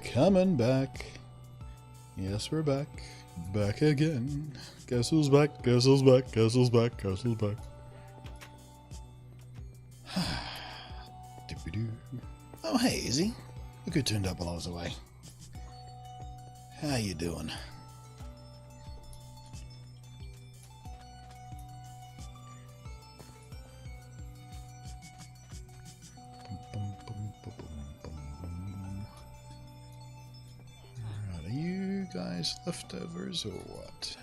Coming back. Yes, we're back. Back again. Guess who's back? Guess who's back? Guess who's back? Guess who's back? Doopy-doo. Oh, hey, Izzy. Look who turned up while I was away. How you doing? Alright, are you guys leftovers or what?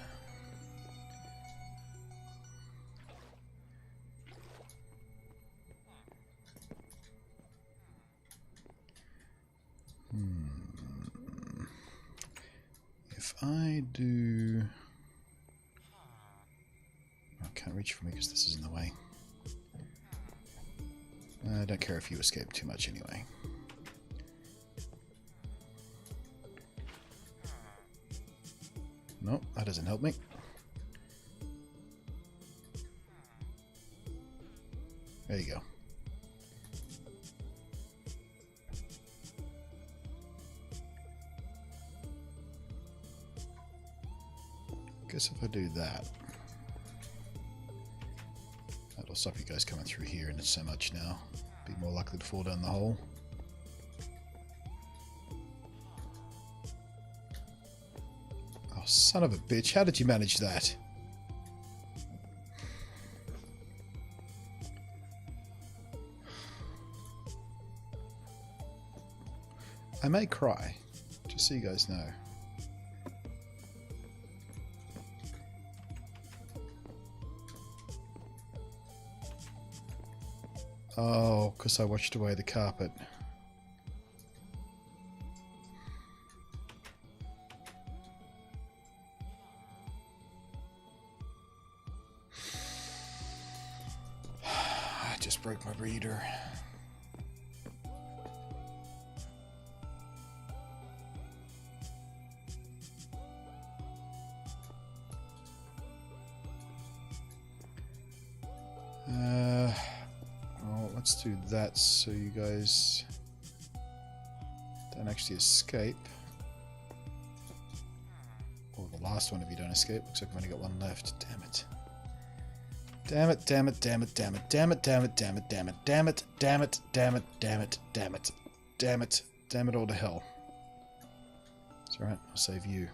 If I do... I can't reach for me because this is in the way. I don't care if you escape too much anyway. No, that doesn't help me. There you go. Guess if I do that, that'll stop you guys coming through here, and it's so much now. Be more likely to fall down the hole. Oh, son of a bitch, how did you manage that? I may cry, just so you guys know. Oh, because I washed away the carpet. I just broke my reader. Let's do that so you guys don't actually escape. Or the last one if you don't escape. Looks like I've only got one left. Damn it. Damn it, damn it, damn it, damn it, damn it, damn it, damn it, damn it, damn it, damn it, damn it, damn it, damn it, damn it, damn it all to hell. It's alright, I'll save you.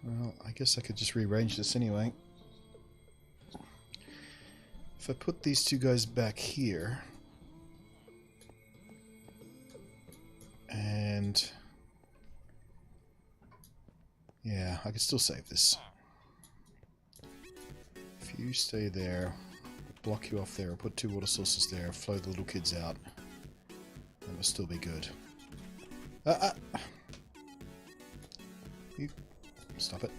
Well, I guess I could just rearrange this anyway. If I put these two guys back here, and yeah, I could still save this. If you stay there, block you off there, put two water sources there, flow the little kids out, that will still be good. You stop it.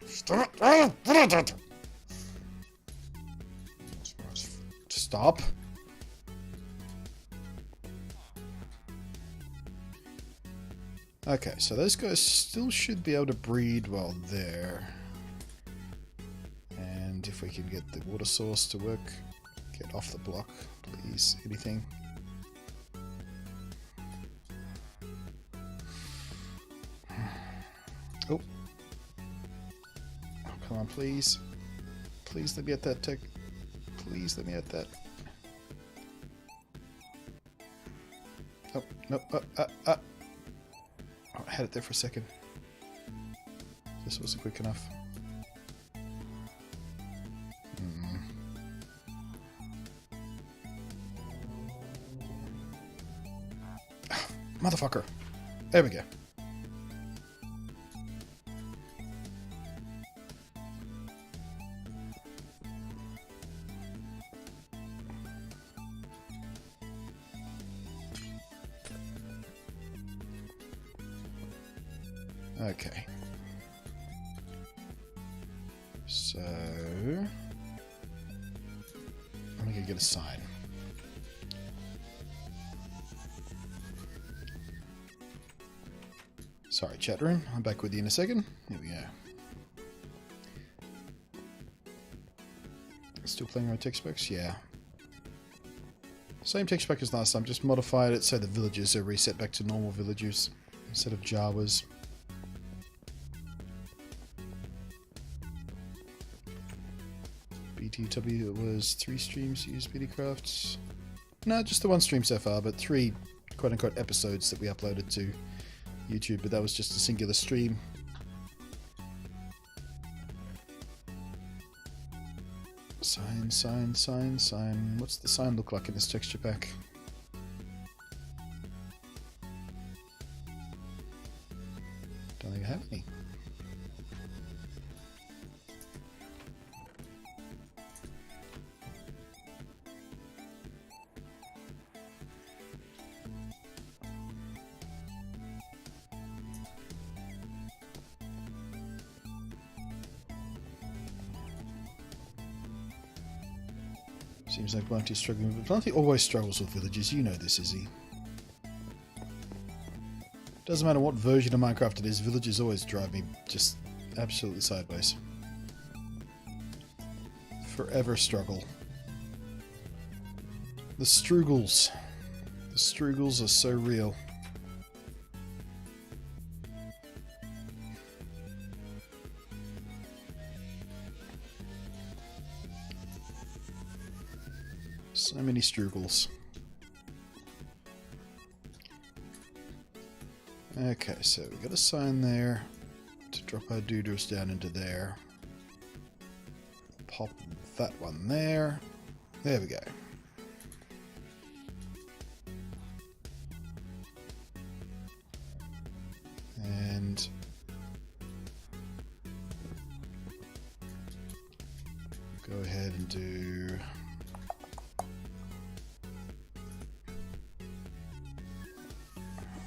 Stop it! Stop. Okay, so those guys still should be able to breed while there. And if we can get the water source to work, get off the block, please. Anything? Oh. Oh, come on, please. Please let me at that tech. Please let me at that. Oh, no. Oh, I had it there for a second. This wasn't quick enough. Motherfucker. There we go. Okay. So I'm gonna get a sign. Sorry, chat room. I'm back with you in a second. Here we go. Still playing our text specs? Yeah. Same text spec as last time, just modified it so the villagers are reset back to normal villagers instead of Jawas. BTW was 3 streams used BDcraft. No, just the 1 stream so far, but 3 quote-unquote episodes that we uploaded to YouTube, but that was just a singular stream. Sign, sign, sign, sign. What's the sign look like in this texture pack? Don't think I have any. Seems like Bluntlantis is struggling with it. Bluntlantis always struggles with villages. You know this, Izzy. Doesn't matter what version of Minecraft it is, villages always drive me just absolutely sideways. Forever struggle. The strugles. The strugles are so real. So many strugles. Okay, so we got a sign there to drop our doodles down into there. Pop that one there. There we go. And go ahead and do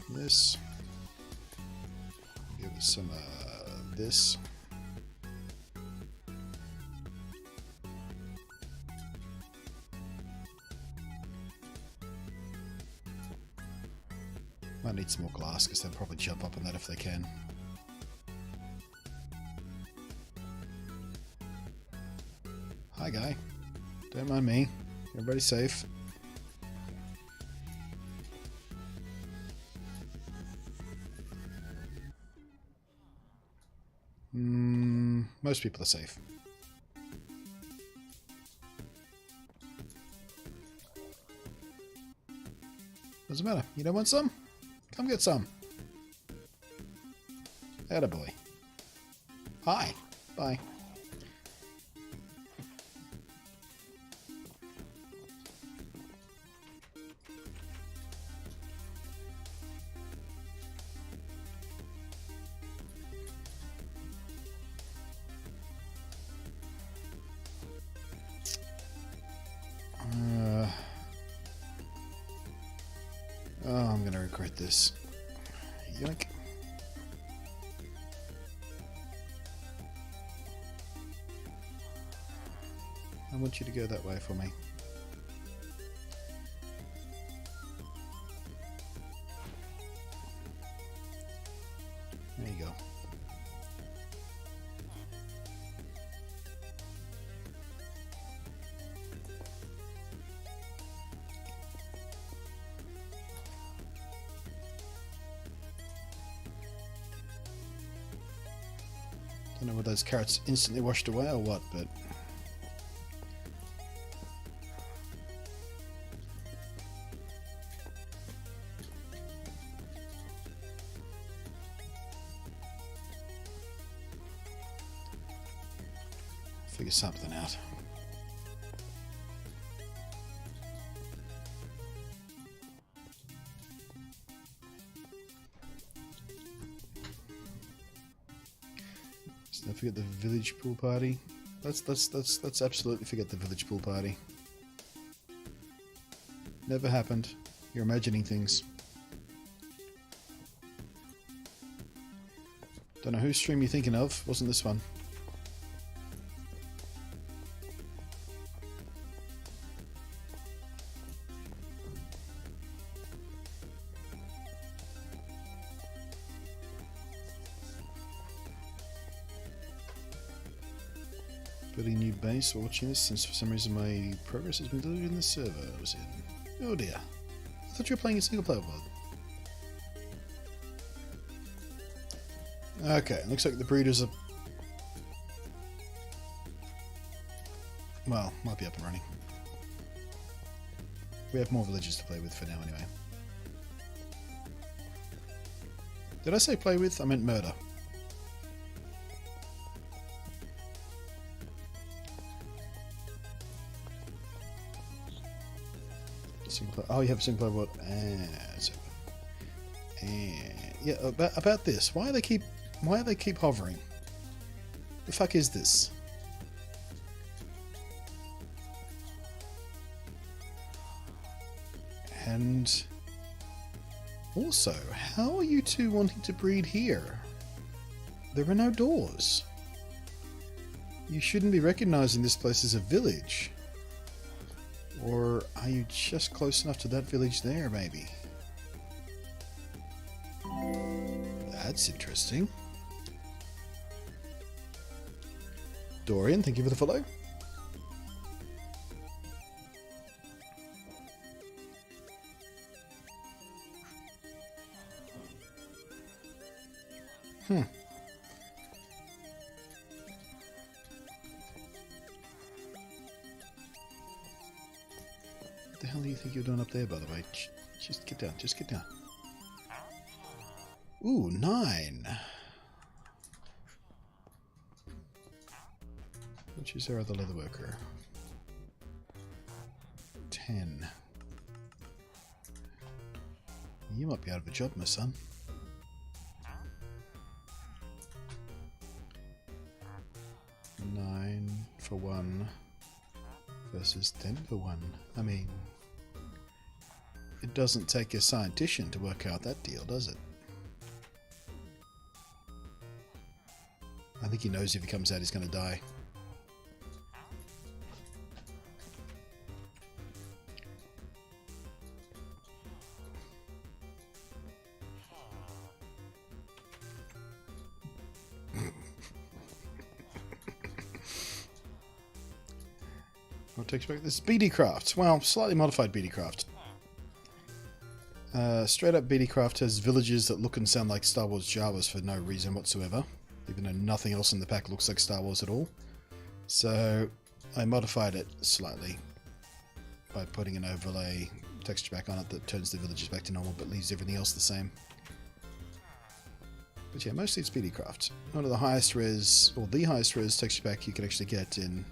this. Give it some this. Might need some more glass because they'll probably jump up on that if they can. Hi guy. Don't mind me. Everybody's safe. Most people are safe. Doesn't matter. You don't want some? Come get some. Attaboy. Hi. Bye. Oh, I'm gonna regret this. Yoink. I want you to go that way for me. There you go. Don't know whether those carrots instantly washed away or what, but figure something out. Don't forget the village pool party. Let's absolutely forget the village pool party. Never happened. You're imagining things. Don't know whose stream you're thinking of. Wasn't this one. Building a new base while watching this, since for some reason my progress has been deleted in the server I was in. Oh dear. I thought you were playing a single player mod. Okay, looks like the breeders are... well, might be up and running. We have more villages to play with for now anyway. Did I say play with? I meant murder. Oh, you have a single player mod. Yeah, about this. Why do they keep hovering? The fuck is this? And also, how are you two wanting to breed here? There are no doors. You shouldn't be recognizing this place as a village. Or are you just close enough to that village there, maybe? That's interesting. Dorian, thank you for the follow. What the hell do you think you're doing up there, by the way? Just get down, just get down. Ooh, 9. Which is our other leather worker? 10. You might be out of a job, my son. 9 for 1 versus 10 for 1. I mean, it doesn't take a scientist to work out that deal, does it? I think he knows if he comes out he's going to die. What takes back this? BD Craft. Well, slightly modified BD Craft. Straight up BD Craft has villages that look and sound like Star Wars Jawas for no reason whatsoever. Even though nothing else in the pack looks like Star Wars at all. So I modified it slightly by putting an overlay texture pack on it that turns the villages back to normal but leaves everything else the same. But yeah, mostly it's BD Craft. One of the highest res, or the highest res texture pack you can actually get in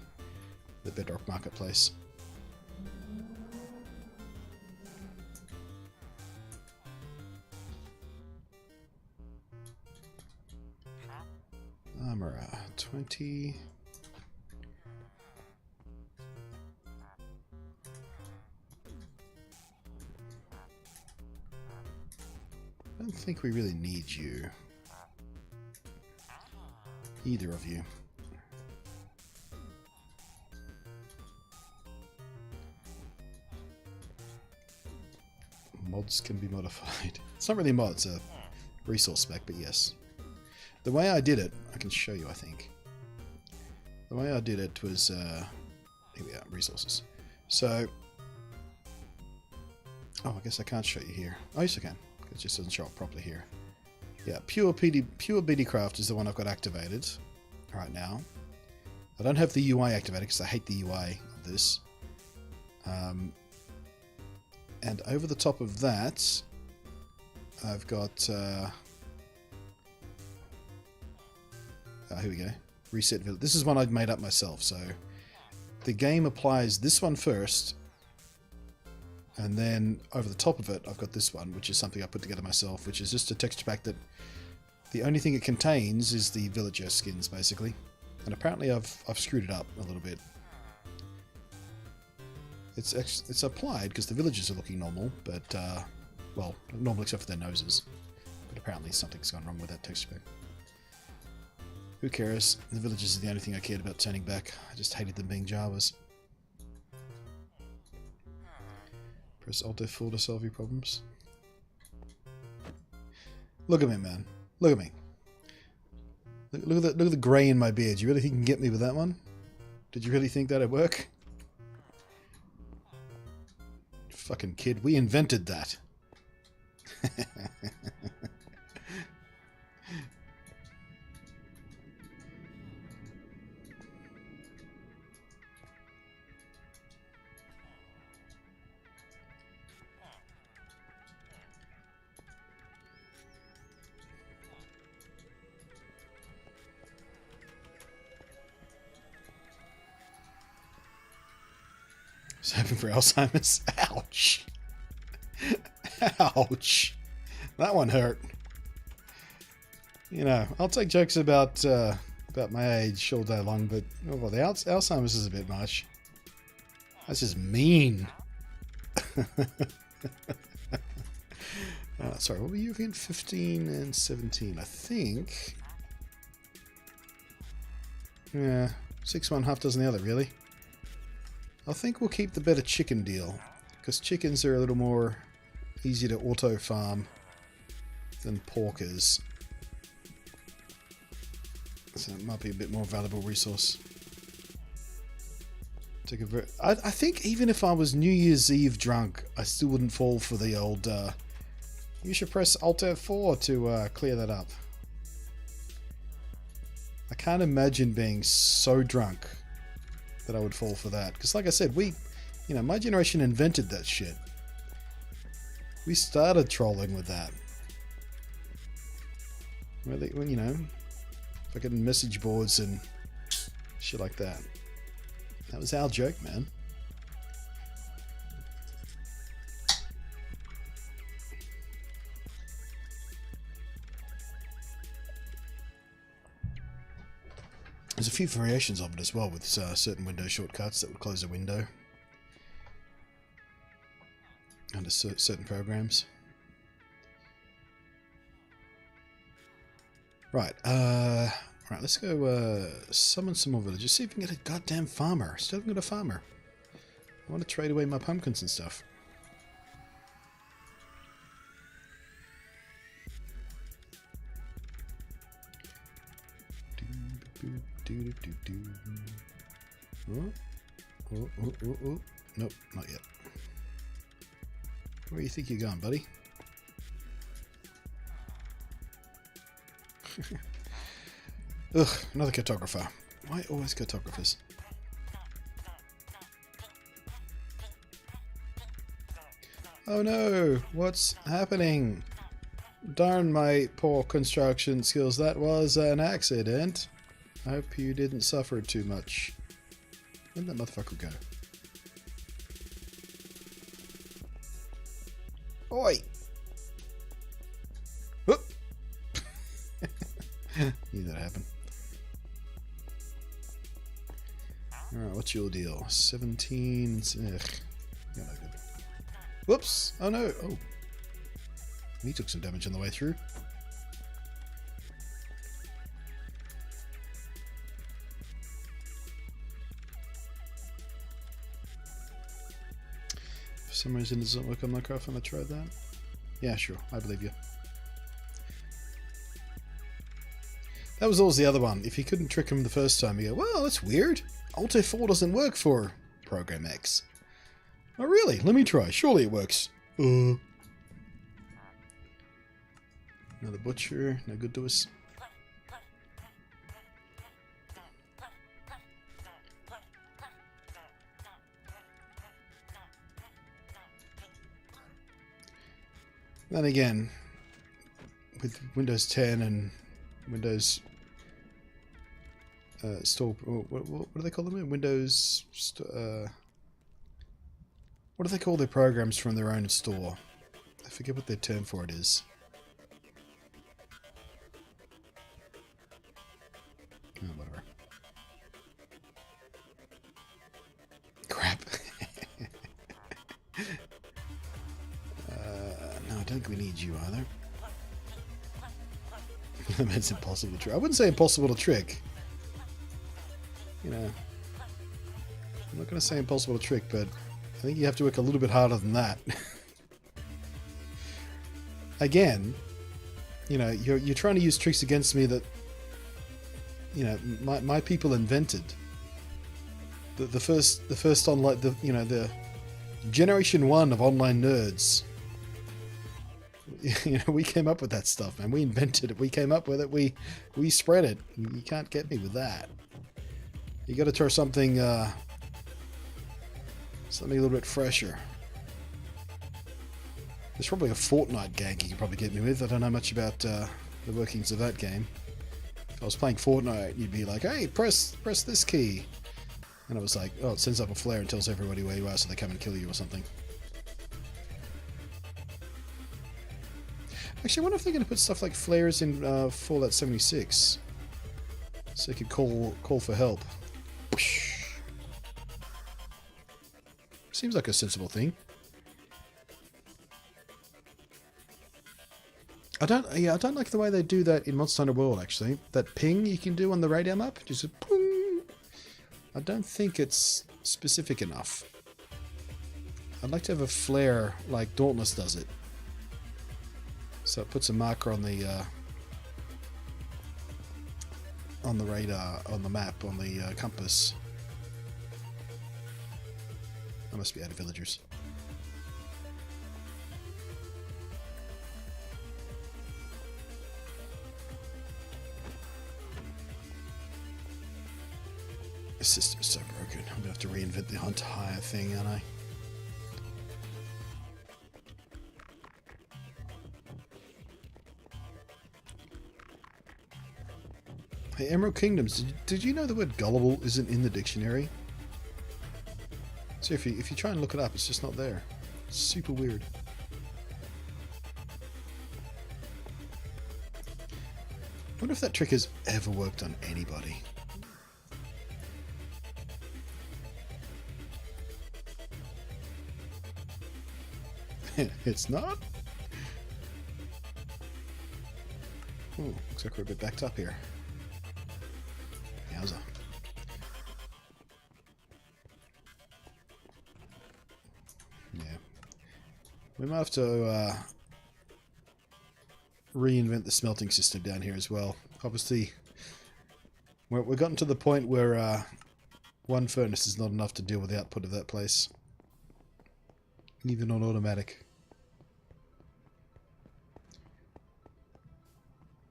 the Bedrock marketplace. Armor 20. I don't think we really need you. Either of you. Mods can be modified. It's not really a mod, it's a resource spec, but yes. The way I did it, I can show you, I think. The way I did it was, here we are, resources. So, oh, I guess I can't show you here. Oh, yes I can. It just doesn't show up properly here. Yeah, pure BD Craft is the one I've got activated right now. I don't have the UI activated because I hate the UI of this. And over the top of that, I've got... here we go. Reset village. This is one I'd made up myself, so the game applies this one first, and then over the top of it, I've got this one, which is something I put together myself, which is just a texture pack that the only thing it contains is the villager skins, basically. And apparently I've screwed it up a little bit. It's applied because the villagers are looking normal, but well, normal except for their noses. But apparently something's gone wrong with that texture pack. Who cares? The villages are the only thing I cared about turning back. I just hated them being Jawas. Press Alt F4 to solve your problems. Look at me, man. Look at me. Look at the grey in my beard. You really think you can get me with that one? Did you really think that'd work? Fucking kid, we invented that. I was hoping for Alzheimer's. Ouch. Ouch. That one hurt. You know, I'll take jokes about my age all day long, but oh, well, the Alzheimer's is a bit much. That's just mean. Sorry, what were you again? 15 and 17, I think. Yeah, 6 one, half dozen the other, really. I think we'll keep the better chicken deal, because chickens are a little more easy to auto-farm than pork is. So it might be a bit more valuable resource. I think even if I was New Year's Eve drunk, I still wouldn't fall for the old, you should press Alt F4 to clear that up. I can't imagine being so drunk that I would fall for that. Because like I said, my generation invented that shit. We started trolling with that. Well, you know, fucking message boards and shit like that. That was our joke, man. There's a few variations of it as well, with certain window shortcuts that would close a window under certain programs. Right, let's go summon some more villagers. See if we can get a goddamn farmer. Still haven't got a farmer. I want to trade away my pumpkins and stuff. Oh. Nope, not yet. Where do you think you're going, buddy? Ugh, another cartographer. Why always cartographers? Oh no, what's happening? Darn my poor construction skills, that was an accident. I hope you didn't suffer too much. Where'd that motherfucker go? Oi! Whoop! Knew that happened. Alright, what's your deal? 17... Ugh. You're no good. Whoops! Oh no! Oh. He took some damage on the way through. For some reason it doesn't work on my craft when I tried that. Yeah, sure, I believe you. That was always the other one. If you couldn't trick him the first time, you go, well, that's weird. Alt F4 doesn't work for Program X. Oh really? Let me try. Surely it works. Another butcher, no good to us. Then again, with Windows 10 and Windows store, what do they call them? Windows, what do they call their programs from their own store? I forget what their term for it is. Oh, whatever. Crap. No, I don't think we need you either. It's impossible to trick. I wouldn't say impossible to trick. You know, I'm not going to say impossible to trick, but I think you have to work a little bit harder than that. Again, you know, you're trying to use tricks against me that, you know, my people invented. The first online, the generation 1 of online nerds. You know, we came up with that stuff, man. We invented it. We came up with it. We spread it. You can't get me with that. You got to try something a little bit fresher. There's probably a Fortnite gank you can probably get me with. I don't know much about the workings of that game. If I was playing Fortnite, you'd be like, "Hey, press this key," and I was like, "Oh, it sends up a flare and tells everybody where you are, so they come and kill you or something." Actually, I wonder if they're going to put stuff like flares in Fallout 76, so you could call for help. Seems like a sensible thing. I don't like the way they do that in Monster Hunter World. Actually, that ping you can do on the radar map, just a ping. I don't think it's specific enough. I'd like to have a flare like Dauntless does it. So it puts a marker on the radar, on the map, on the compass. I must be out of villagers. The system's so broken. I'm gonna have to reinvent the entire thing, aren't I? Hey, Emerald Kingdoms, did you know the word gullible isn't in the dictionary? So if you try and look it up, it's just not there. It's super weird. I wonder if that trick has ever worked on anybody. It's not? Oh, looks like we're a bit backed up here. Yowza. Yeah. We might have to reinvent the smelting system down here as well. Obviously, we've gotten to the point where one furnace is not enough to deal with the output of that place. Even on automatic.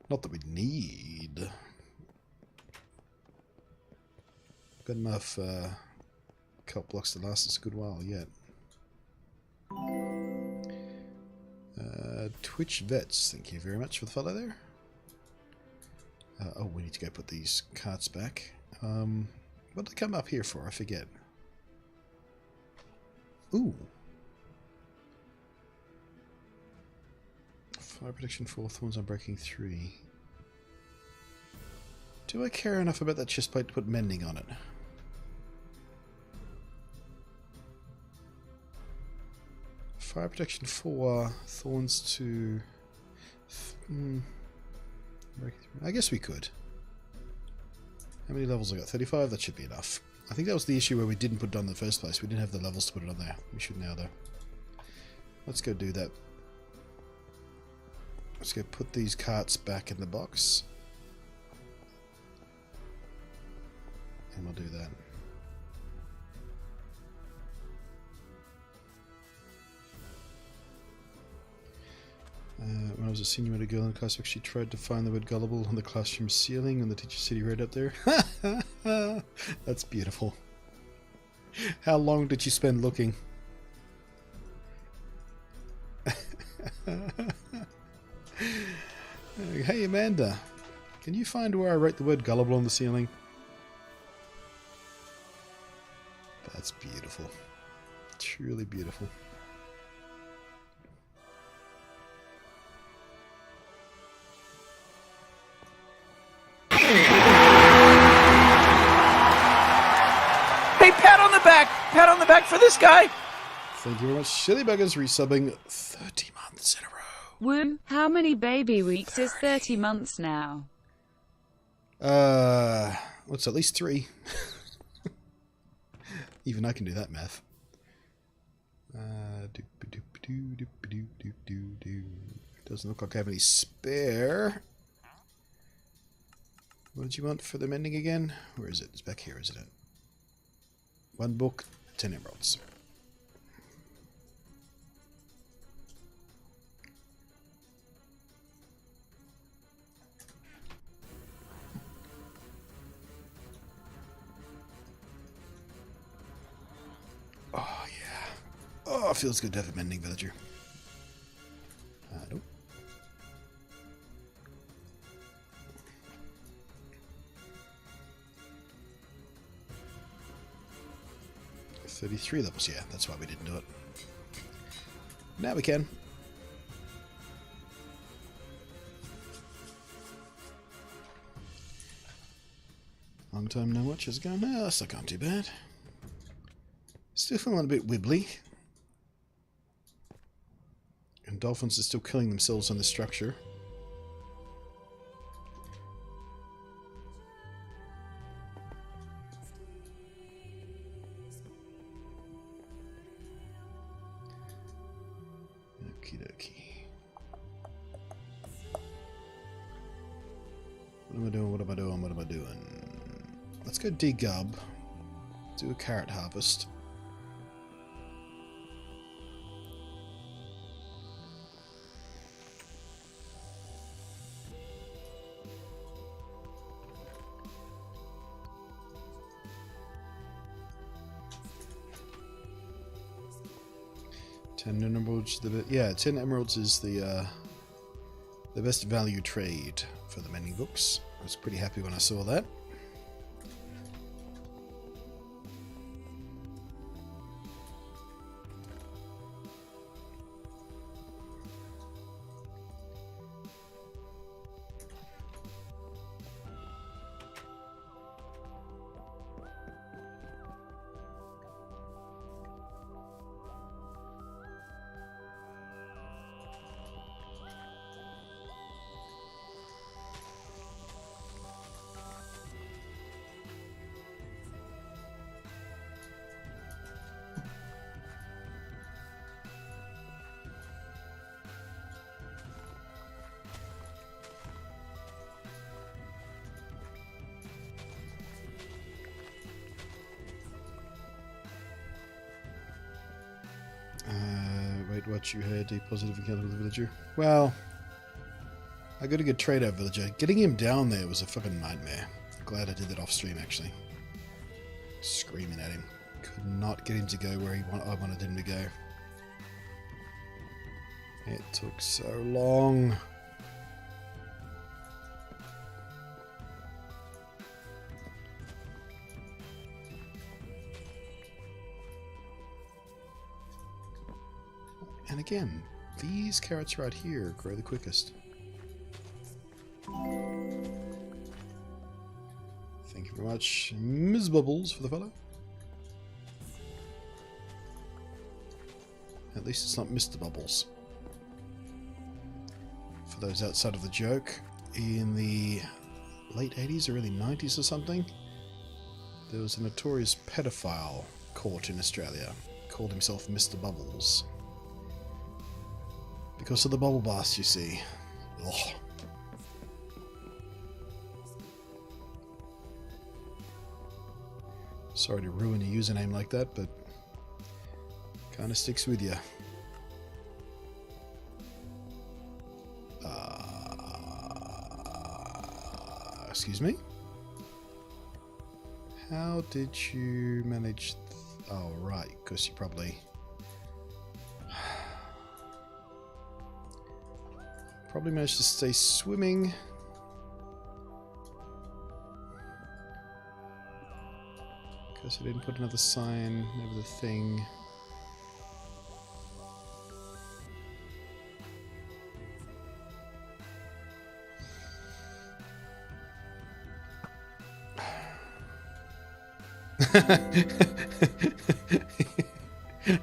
Not that we need. Got enough kelp blocks to last us a good while yet. Twitch Vets, thank you very much for the follow there. Oh, we need to go put these carts back. What did I come up here for? I forget. Ooh. Fire protection 4, thorns on breaking 3. Do I care enough about that chest plate to put mending on it? Fire protection 4, thorns to... I guess we could. How many levels I got? 35? That should be enough. I think that was the issue where we didn't put it on in the first place. We didn't have the levels to put it on there. We should now, though. Let's go do that. Let's go put these carts back in the box. And we'll do that. When I was a senior middle girl in class, she tried to find the word gullible on the classroom ceiling and the teacher said he read up there. That's beautiful. How long did you spend looking? Hey Amanda, can you find where I wrote the word gullible on the ceiling? That's beautiful. Truly beautiful. Hey, pat on the back! Pat on the back for this guy! Thank you very much. Silly Buggers resubbing 30 months in a row. Woo, how many baby weeks is 30 months now? What's at least 3? Even I can do that math. Doesn't look like I have any spare. What did you want for the mending again? Where is it? It's back here, isn't it? 1 book, 10 emeralds. Oh, yeah. Oh, it feels good to have a mending villager. Nope. $33 levels, yeah, that's why we didn't do it. Now we can. Long time no watch has gone. No, that's not too bad. Still feeling a bit wibbly. And dolphins are still killing themselves on the structure. Okie dokie. What am I doing? What am I doing? What am I doing? Let's go degub. Do a carrot harvest. $10 emeralds. Yeah, 10 emeralds is the best value trade for the mending books. I was pretty happy when I saw that. Wait, what you heard? A positive encounter with the villager. Well, I got a good trade out villager. Getting him down there was a fucking nightmare. Glad I did that off stream, actually. Screaming at him. Could not get him to go where I wanted him to go. It took so long. And again, these carrots right here grow the quickest. Thank you very much, Ms. Bubbles, for the follow. At least it's not Mr. Bubbles. For those outside of the joke, in the late 80s or early 90s or something, there was a notorious pedophile caught in Australia. Called himself Mr. Bubbles. Because of the bubble bath, you see. Ugh. Sorry to ruin a username like that, but kind of sticks with you. Excuse me? How did you manage... Oh, right, because you probably... Probably managed to stay swimming. Because I didn't put another sign over the thing.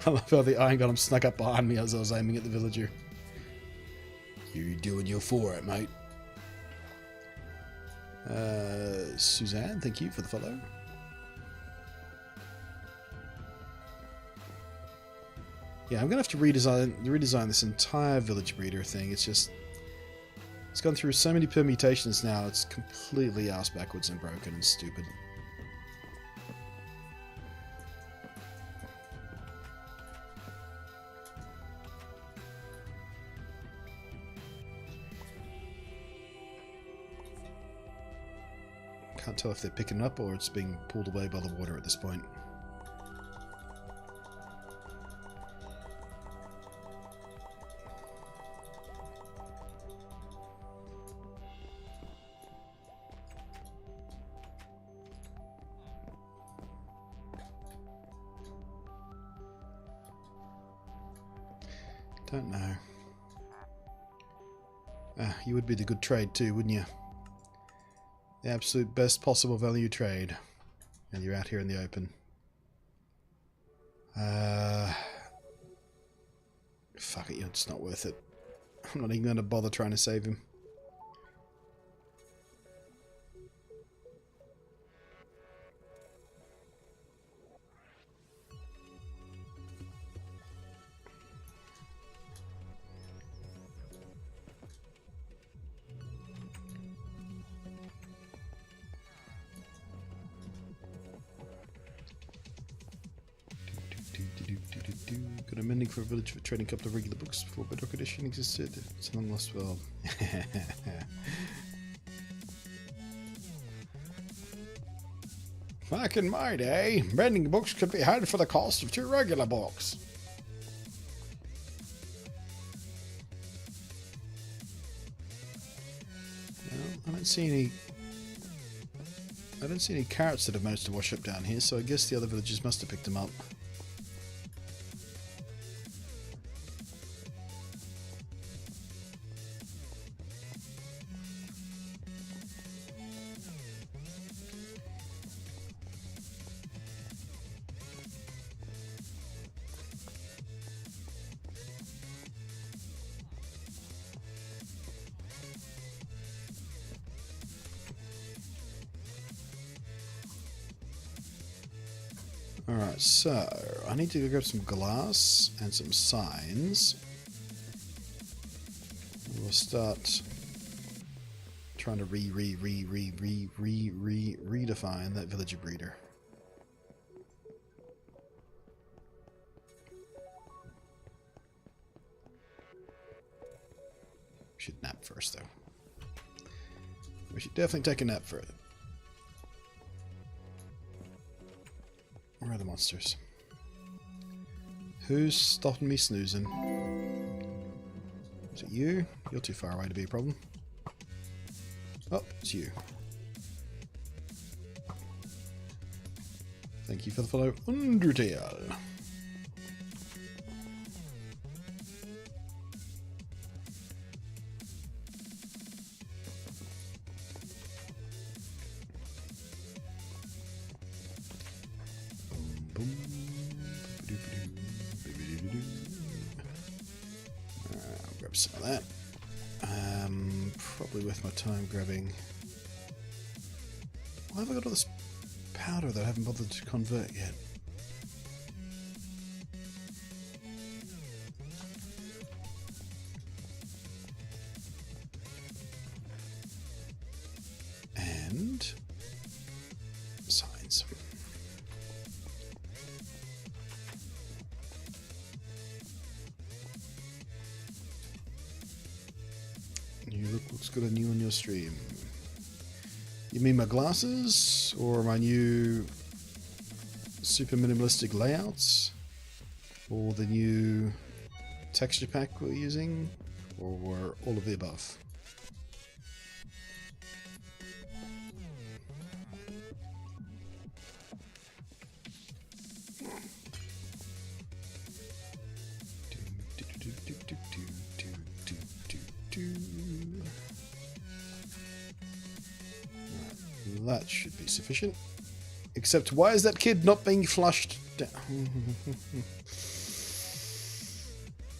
I love how the iron golem snuck up behind me as I was aiming at the villager. You're doing your for it, mate. Suzanne, thank you for the follow. Yeah, I'm gonna have to redesign this entire village breeder thing. It's gone through so many permutations now. It's completely ass backwards and broken and stupid. Can't tell if they're picking it up or it's being pulled away by the water at this point. Don't know. You would be the good trade too, wouldn't you? The absolute best possible value trade. And you're out here in the open. Fuck it, it's not worth it. I'm not even going to bother trying to save him. Got a mending for a village for trading a couple of regular books before Bedrock Edition existed. It's a long lost world. Back in my day, mending books could be had for the cost of 2 regular books. Well, I don't see any carrots that have managed to wash up down here, so I guess the other villagers must have picked them up. Alright, so I need to go grab some glass and some signs. We'll start trying to redefine that villager breeder. We should nap first, though. We should definitely take a nap first. Where are the monsters? Who's stopping me snoozing? Is it you? You're too far away to be a problem. Oh, it's you. Thank you for the follow, Undertale. I'll grab some of that. Probably worth my time grabbing. Why have I got all this powder that I haven't bothered to convert yet? And signs. You looks good on you on your stream. You mean my glasses or my new super minimalistic layouts or the new texture pack we're using or all of the above? That should be sufficient. Except, why is that kid not being flushed down?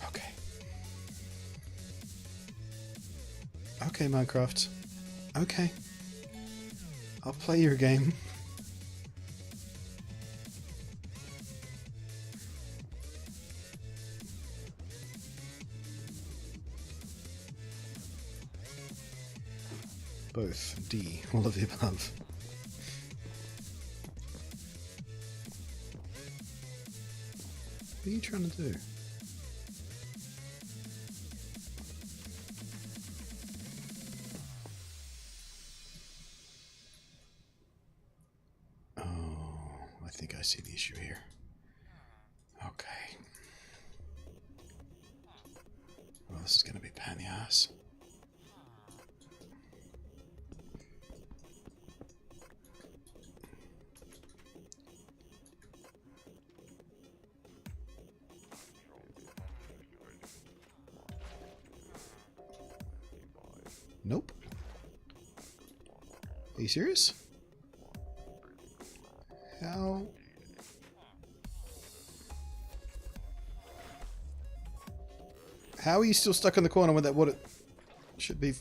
Okay. Okay, Minecraft. Okay. I'll play your game. Both. D. All of the above. What are you trying to do? Oh, I think I see the issue here. Okay. Well, this is going to be a pain in the ass. Nope. Are you serious? How? How are you still stuck in the corner when that what it should be?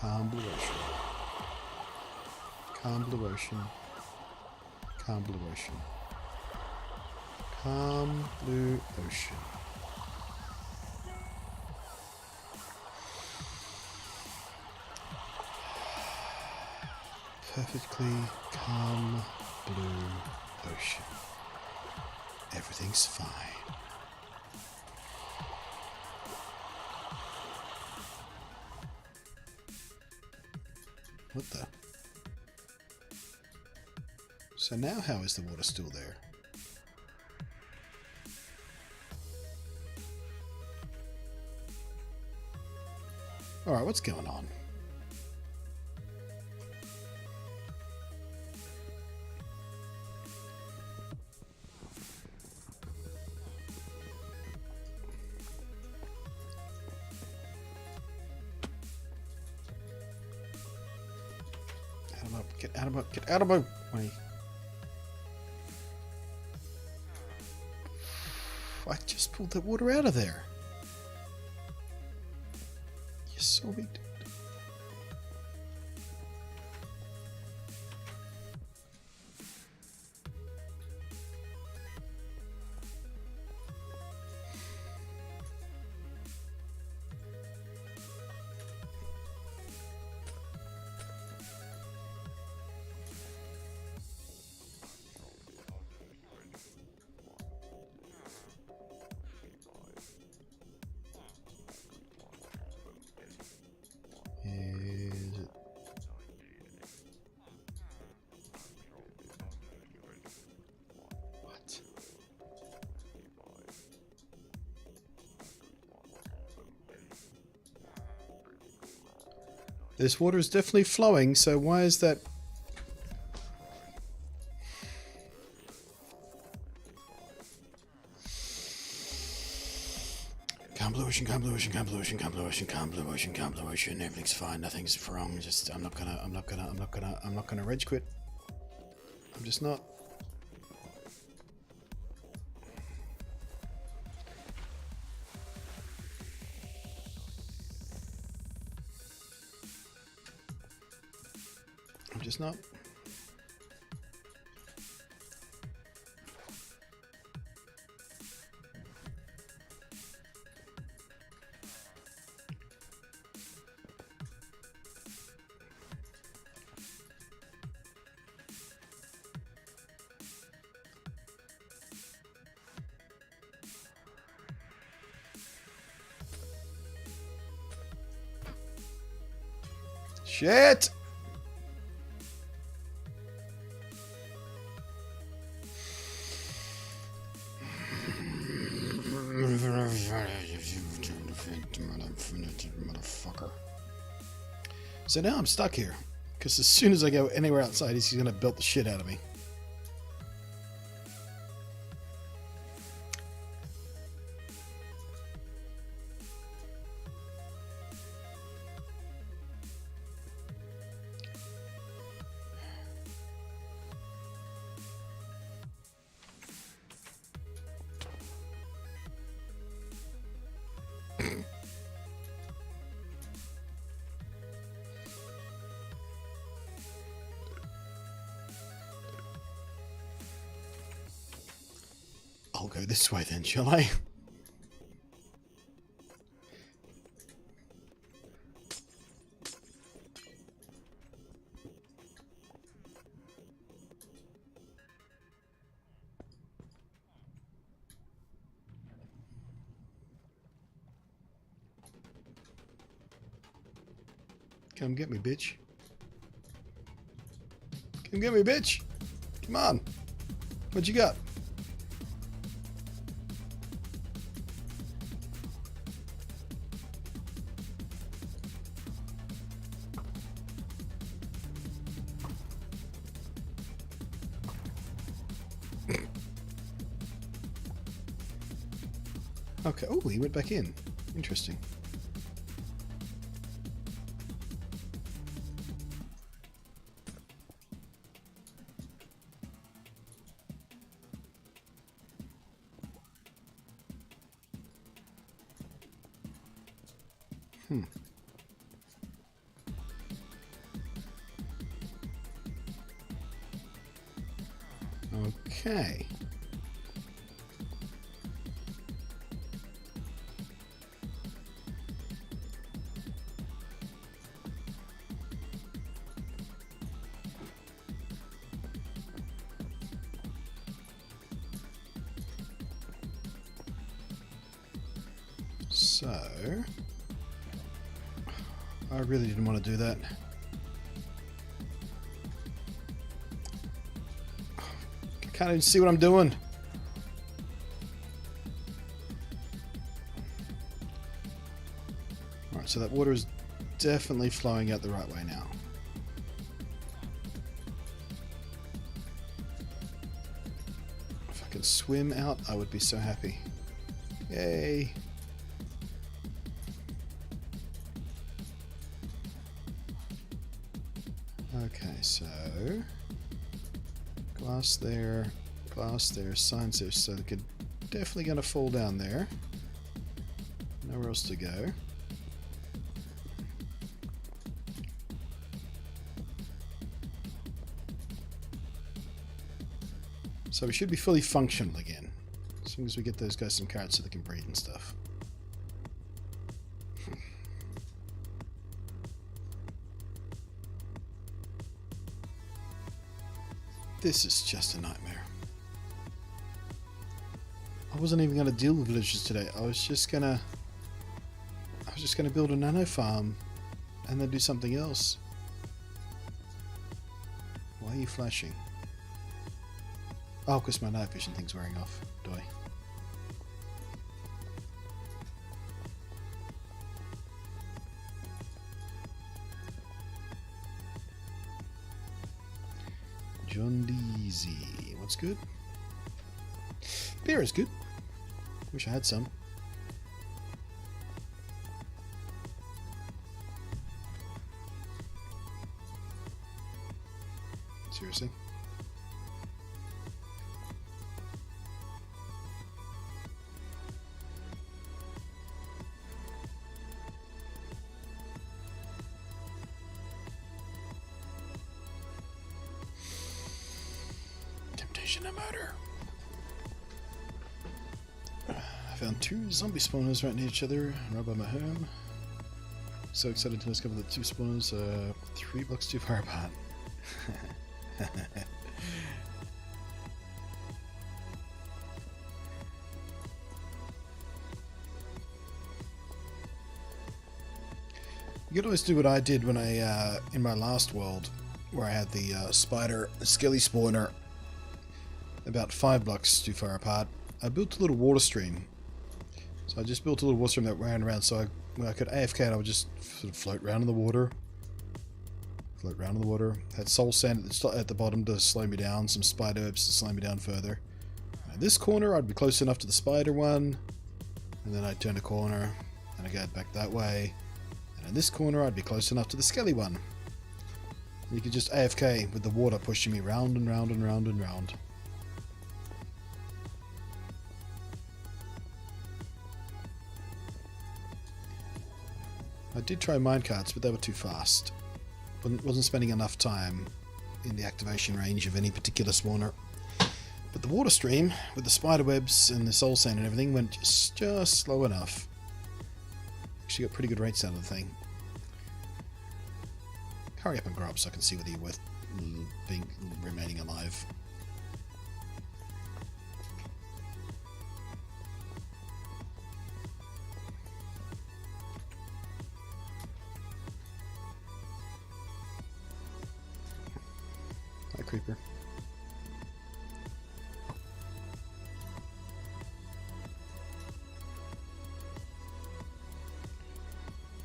Calm blue ocean. Calm blue ocean. Calm blue ocean. Calm blue ocean. Perfectly calm blue ocean. Everything's fine. What the? So now how is the water still there? Alright, what's going on? Get out of my way. I just pulled the water out of there. You saw me. This water is definitely flowing, so why is that? Calm blue ocean, calm blue ocean, calm blue ocean, calm blue ocean, calm blue ocean, calm blue ocean. Everything's fine, nothing's wrong. Just I'm not gonna rage quit. I'm just not. I'm just not. Shit! Motherfucker. So now I'm stuck here. Because as soon as I go anywhere outside, he's going to belt the shit out of me. go this way then, shall I? Come get me, bitch. Come get me, bitch. Come on. What you got? Okay. Oh, he went back in. Interesting. Okay. So, I really didn't want to do that. I can't even see what I'm doing. Alright, so that water is definitely flowing out the right way now. If I could swim out, I would be so happy. Yay! Okay, so glass there, signs there, so they could definitely gonna fall down there. Nowhere else to go. So we should be fully functional again, as soon as we get those guys some carrots so they can breathe and stuff. This is just a nightmare. I wasn't even going to deal with villagers today. I was just gonna build a nano farm and then do something else. Why are you flashing? Oh, because my night vision thing's wearing off. Do I? John Deasy. What's good? Beer is good. Wish I had some. Seriously? No murder. I found 2 zombie spawners right near each other, right by my home. So excited to discover that 2 spawners are 3 blocks too far apart. You could always do what I did when I, in my last world, where I had the spider skelly spawner about 5 blocks too far apart. I built a little water stream. So I just built a little water stream that ran around, so when I could AFK and I would just sort of float around in the water. Float around in the water. Had soul sand at the bottom to slow me down, some spider herbs to slow me down further. In this corner I'd be close enough to the spider one, and then I'd turn a corner and I'd go back that way. And in this corner I'd be close enough to the skelly one. And you could just AFK with the water pushing me round and round and round and round. I did try minecarts, but they were too fast. Wasn't spending enough time in the activation range of any particular spawner. But the water stream, with the spider webs and the soul sand and everything, went just slow enough. Actually got pretty good rates out of the thing. Hurry up and grow up so I can see whether you're worth remaining alive. Hi, creeper.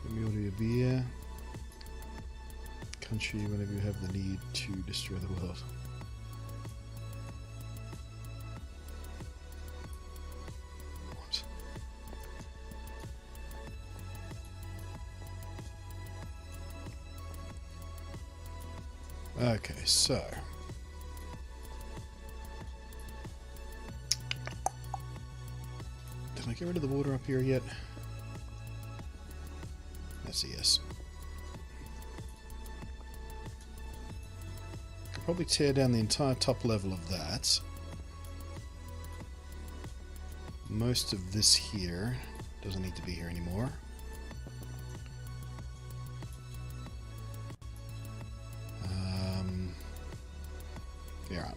Let me order you a beer. Country whenever you have the need to destroy the world. What? Okay, so did I get rid of the water up here yet? That's a yes. Could probably tear down the entire top level of that. Most of this here doesn't need to be here anymore. Yeah.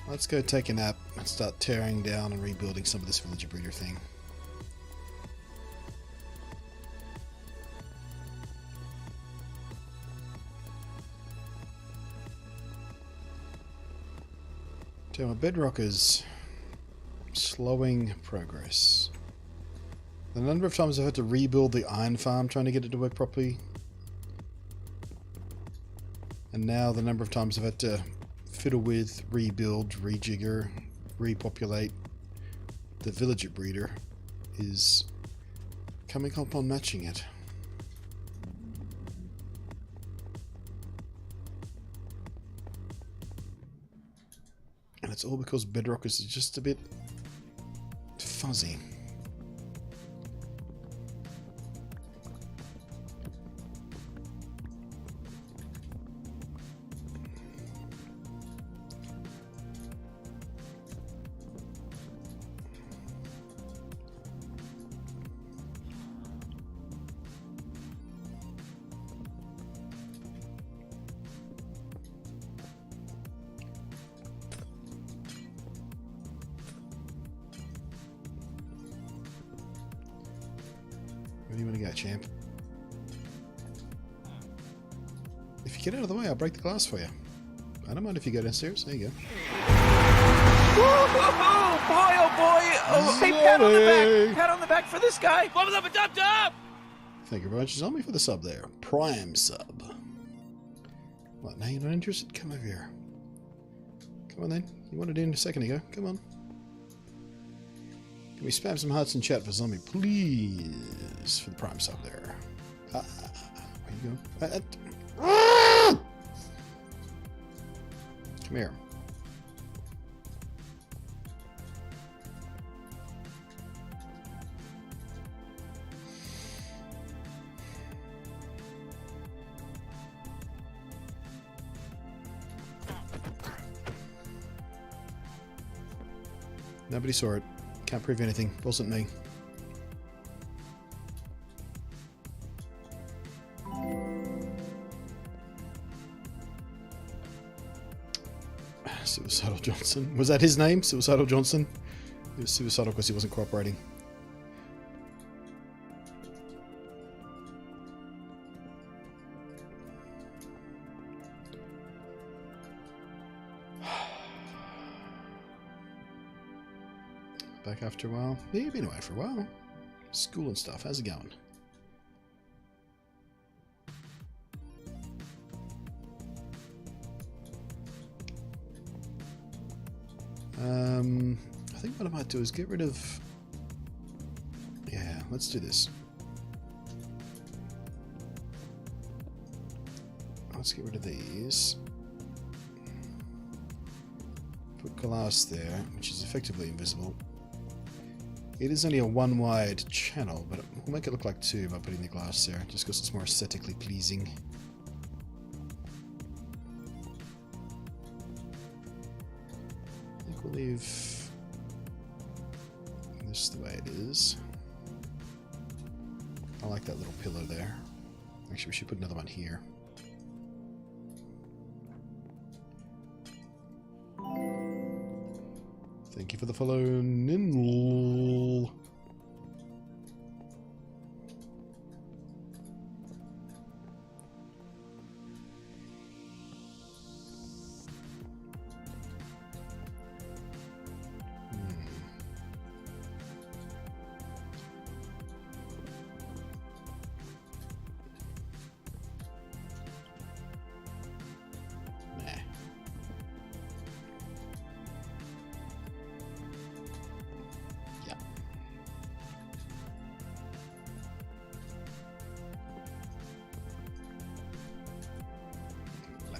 Let's go take a nap and start tearing down and rebuilding some of this villager breeder thing. So my Bedrock is slowing progress. The number of times I've had to rebuild the iron farm trying to get it to work properly. And now the number of times I've had to fiddle with, rebuild, rejigger, repopulate the villager breeder is coming up on matching it. And it's all because Bedrock is just a bit fuzzy. Where do you want to go, champ? If you get out of the way, I'll break the glass for you. I don't mind if you go downstairs. There you go. Woo-hoo-hoo! Boy, oh boy! Oh, hey, pat on the back! Pat on the back for this guy! Bubba dubba dub dub! Thank you very much, Zombie, for the sub there. Prime sub. What, now you're not interested? Come over here. Come on then. You wanted in a second ago. Come on. Can we spam some hearts in chat for Zombie, please? For the prime sub there. Where you go? Come here. Nobody saw it. Can't prove anything. Wasn't me. Suicidal Johnson. Was that his name? Suicidal Johnson? He was suicidal because he wasn't cooperating. Back after a while. Yeah, you've been away for a while. School and stuff. How's it going? I think what I might do is get rid of... Yeah, let's do this. Let's get rid of these. Put glass there, which is effectively invisible. It is only a one wide channel, but we'll make it look like two by putting the glass there, just because it's more aesthetically pleasing. leave this the way it is. I like that little pillar there. Actually, we should put another one here. Thank you for the follow, Ninl.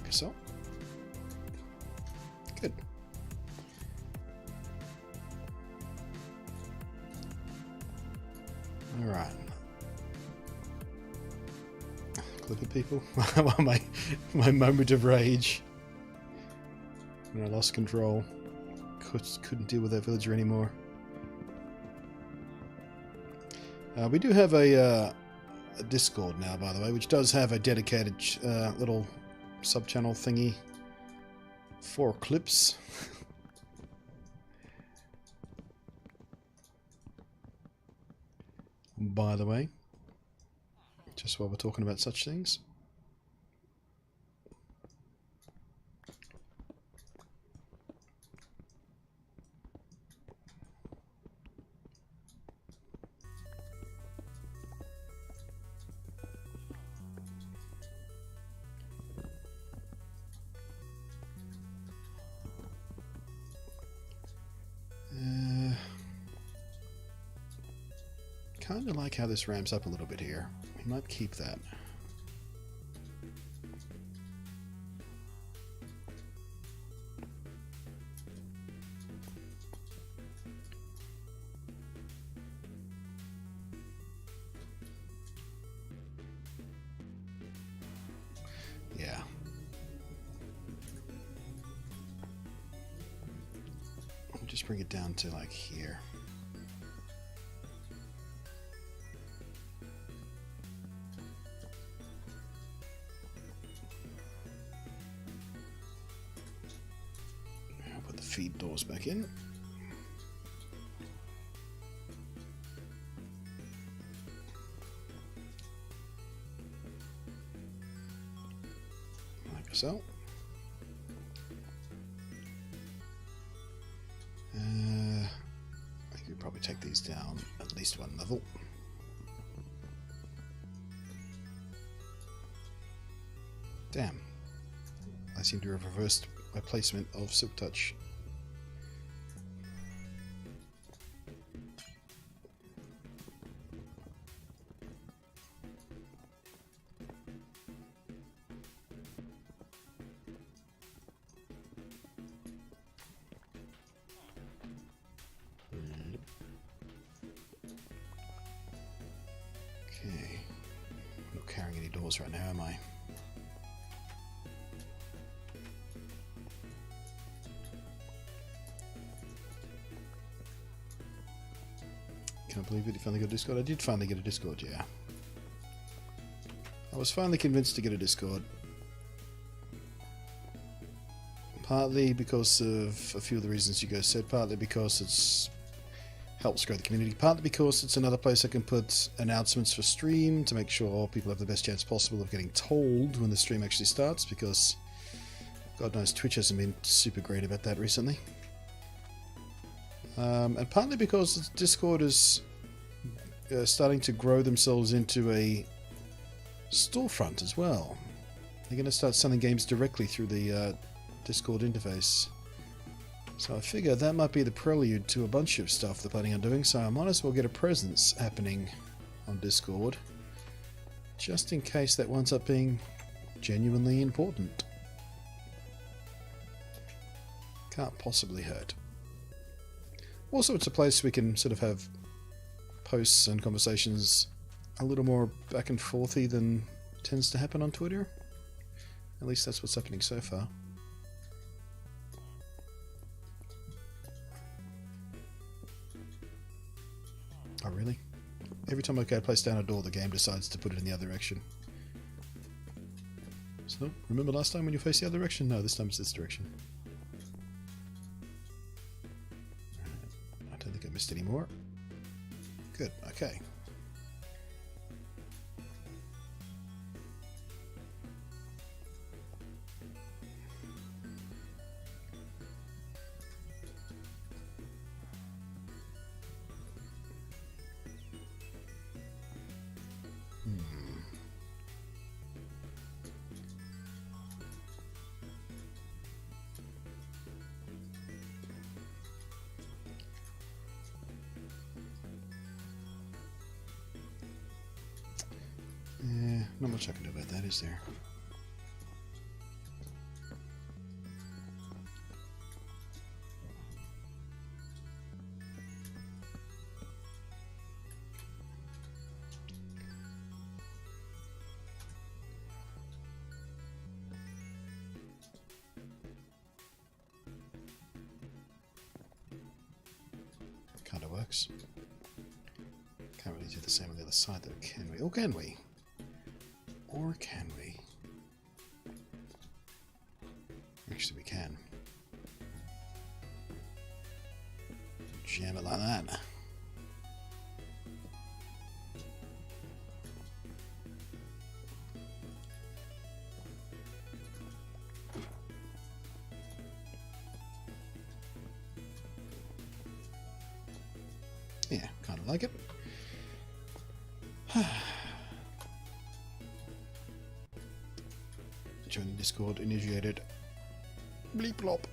So good. All right. Clipper people. my moment of rage when I lost control. Couldn't deal with that villager anymore. We do have a Discord now, by the way, which does have a dedicated little sub-channel thingy for clips. By the way, just while we're talking about such things. Kind of like how this ramps up a little bit here. We might keep that. Yeah. I'll just bring it down to like here. Feed doors back in. Like so. I think we'll probably take these down at least one level. Damn. I seem to have reversed my placement of Silk Touch. Okay. I'm not carrying any doors right now, am I? Can't believe it, you finally got a Discord. I did finally get a Discord, yeah. I was finally convinced to get a Discord. Partly because of a few of the reasons you guys said, partly because it's helps grow the community, partly because it's another place I can put announcements for stream to make sure people have the best chance possible of getting told when the stream actually starts, because God knows Twitch hasn't been super great about that recently. And partly because Discord is starting to grow themselves into a storefront as well. They're going to start selling games directly through the Discord interface. So I figure that might be the prelude to a bunch of stuff they're planning on doing, so I might as well get a presence happening on Discord, just in case that winds up being genuinely important. Can't possibly hurt. Also, it's a place we can sort of have posts and conversations a little more back and forthy than tends to happen on Twitter. At least that's what's happening so far. really. Every time I go to place down a door, the game decides to put it in the other direction. So, remember last time when you faced the other direction? No, this time it's this direction. I don't think I missed any more. Good, okay. Not much I can do about that, is there? Kind of works. Can't really do the same on the other side, though, can we? Or can we? Or can we? Actually, we can. Jam it like that. Yeah, kind of like it. Joining Discord initiated. Bleep plop.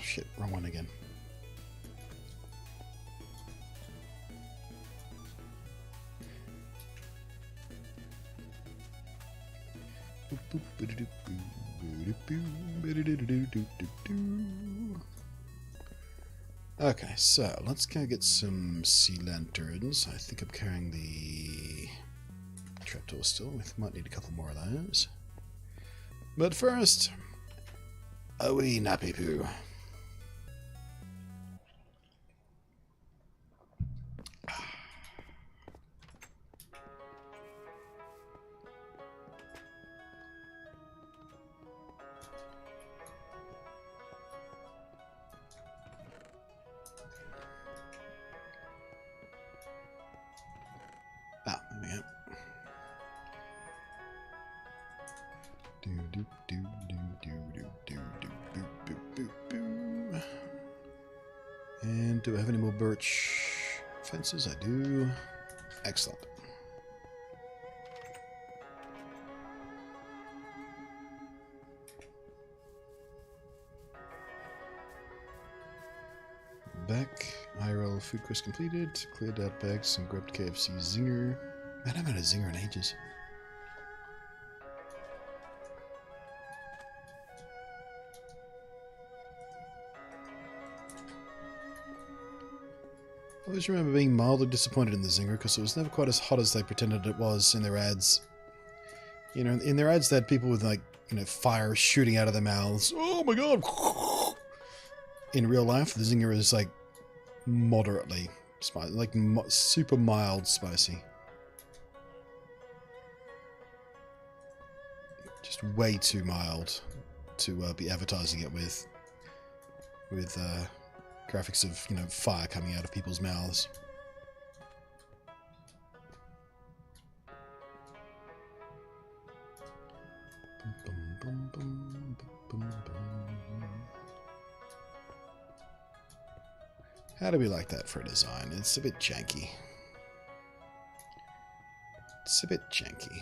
Shit, wrong one again. Okay, so let's go get some sea lanterns. I think I'm carrying the trapdoor still. We might need a couple more of those. But first, a wee nappy poo. Ah, there we go. Do do do do do do do do boo boo boo boo. And do I have any more birch fences? I do. Excellent. Back. IRL food quest completed. Cleared out bags and grabbed KFC zinger. Man, I haven't had a zinger in ages. I always remember being mildly disappointed in the zinger because it was never quite as hot as they pretended it was in their ads. You know, in their ads they had people with like, you know, fire shooting out of their mouths. Oh my god! In real life, the zinger is like moderately spicy, like super mild spicy. Just way too mild to be advertising it with graphics of, you know, fire coming out of people's mouths. How do we like that for a design? It's a bit janky. It's a bit janky.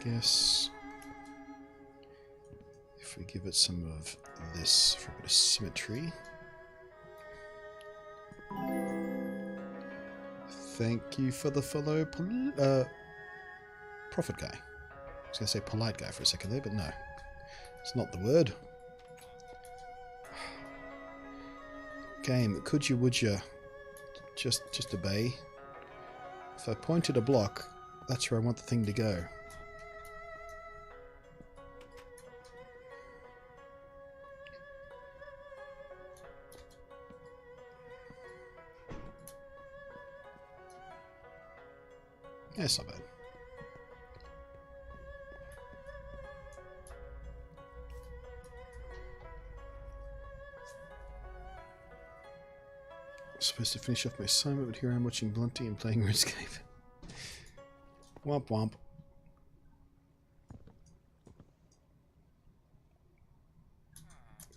guess if we give it some of this for a bit of symmetry. Thank you for the follow, Prophet guy. I was going to say polite guy for a second there, but no. It's not the word. Game, could you, would you just obey? If I pointed a block, that's where I want the thing to go. Yeah, it's not bad. Supposed to finish off my assignment, but here I'm watching Blunty and playing RuneScape. Womp womp.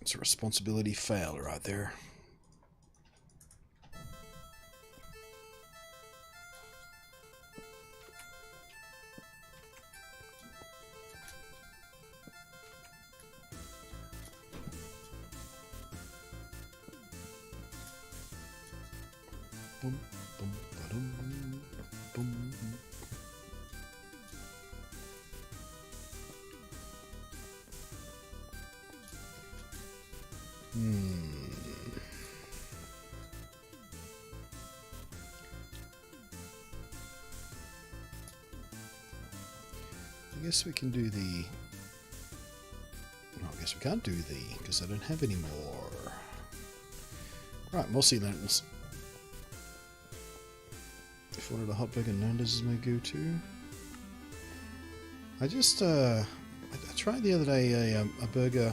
It's a responsibility fail right there. Boom, boom, ba-dum, boom. I guess we can do the... No, I guess we can't do the, because I don't have any more. Right, more sea lanterns. If I wanted a hot burger, Nando's is my go-to. I just, I tried the other day a burger.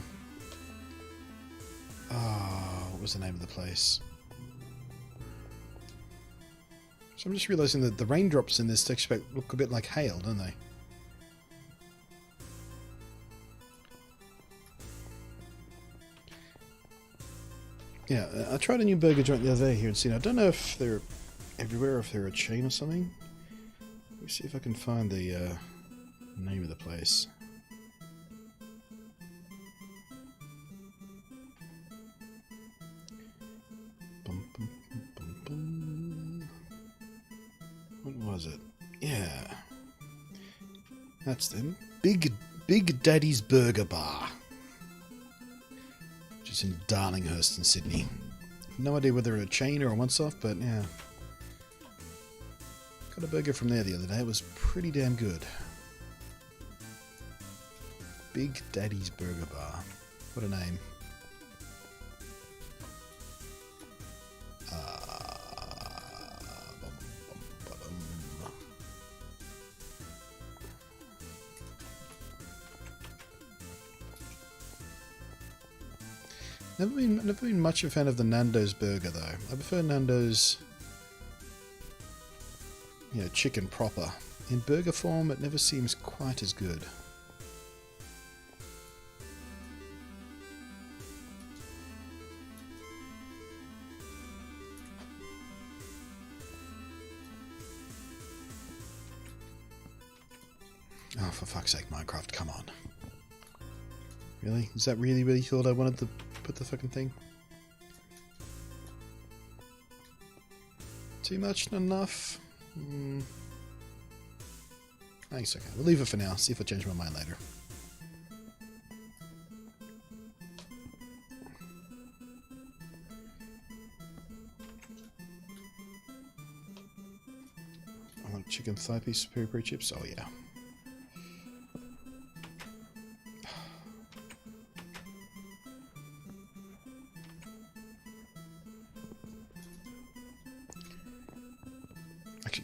What was the name of the place? So I'm just realizing that the raindrops in this texture pack look a bit like hail, don't they? Yeah, I tried a new burger joint the other day here in Sydney. I don't know if they're everywhere, or if they're a chain or something. Let me see if I can find the name of the place. Bum, bum, bum, bum. What was it? Yeah, that's them. Big Daddy's Burger Bar, which is in Darlinghurst in Sydney. No idea whether it's a chain or a once-off, but yeah. Got a burger from there the other day. It was pretty damn good. Big Daddy's Burger Bar. What a name. Never been much a fan of the Nando's burger though. I prefer Nando's, you know, chicken proper. In burger form, it never seems quite as good. Oh, for fuck's sake, Minecraft, come on. Really? Is that really thought I wanted to put the fucking thing? Too much? Not enough? I think it's okay. We'll leave it for now. See if I change my mind later. I want chicken thigh piece, peri-peri chips. Oh yeah.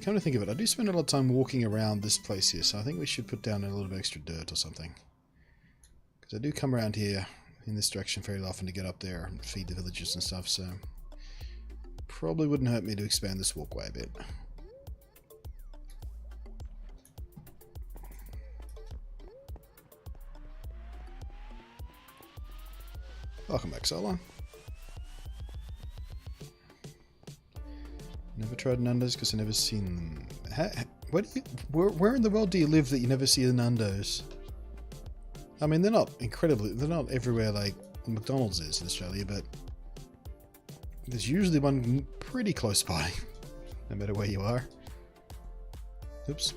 Come to think of it, I do spend a lot of time walking around this place here, so I think we should put down a little bit of extra dirt or something. Because I do come around here in this direction fairly often to get up there and feed the villagers and stuff, so probably wouldn't hurt me to expand this walkway a bit. Welcome back, Solo. Never tried Nando's because I've never seen them. Where in the world do you live that you never see the Nando's? I mean, they're not everywhere like McDonald's is in Australia, but there's usually one pretty close by, no matter where you are. Oops.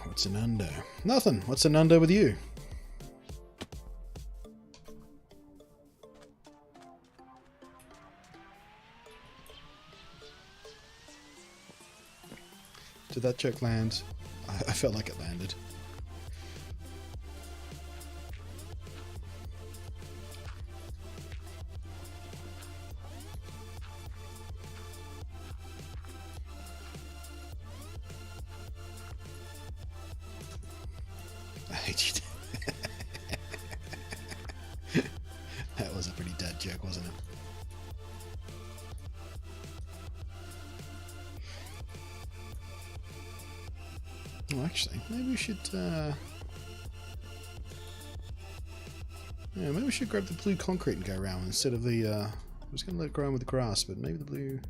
What's an Nando? Nothing. What's a Nando with you? Did that joke land? I felt like it landed. I hate you. That was a pretty dead joke, wasn't it? Oh, actually, maybe we should, yeah, maybe we should grab the blue concrete and go around instead of the, I was going to let it grow in with the grass, but maybe the blue...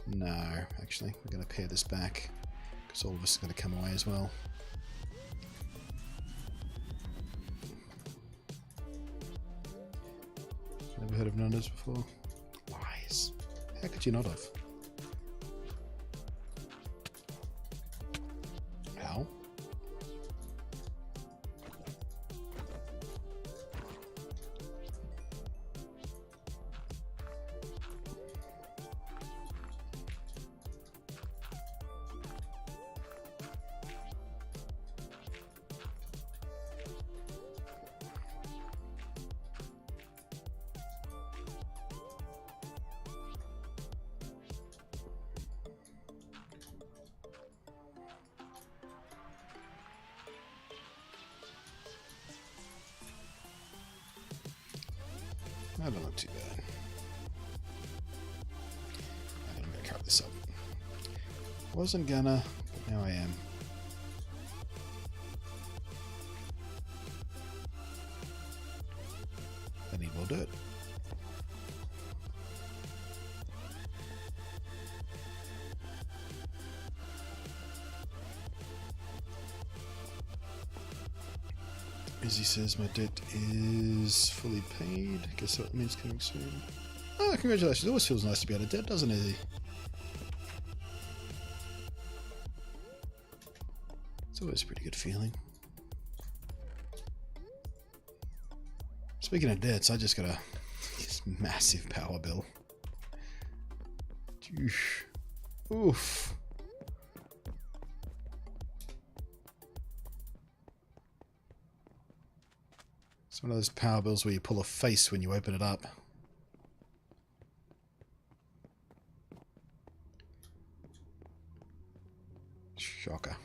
No, actually, we're going to pare this back, because all of this is going to come away as well. Never heard of Nando's before? Wise. How could you not have? How? That don't look too bad. I'm gonna cover this up. Wasn't gonna, but now I am. I need more dirt. Izzy says my debt is fully paid. Guess that means coming soon. Oh, congratulations. It always feels nice to be out of debt, doesn't it, Izzy? It's always a pretty good feeling. Speaking of debts, I just got this massive power bill. Oof. It's one of those power bills where you pull a face when you open it up. Shocker.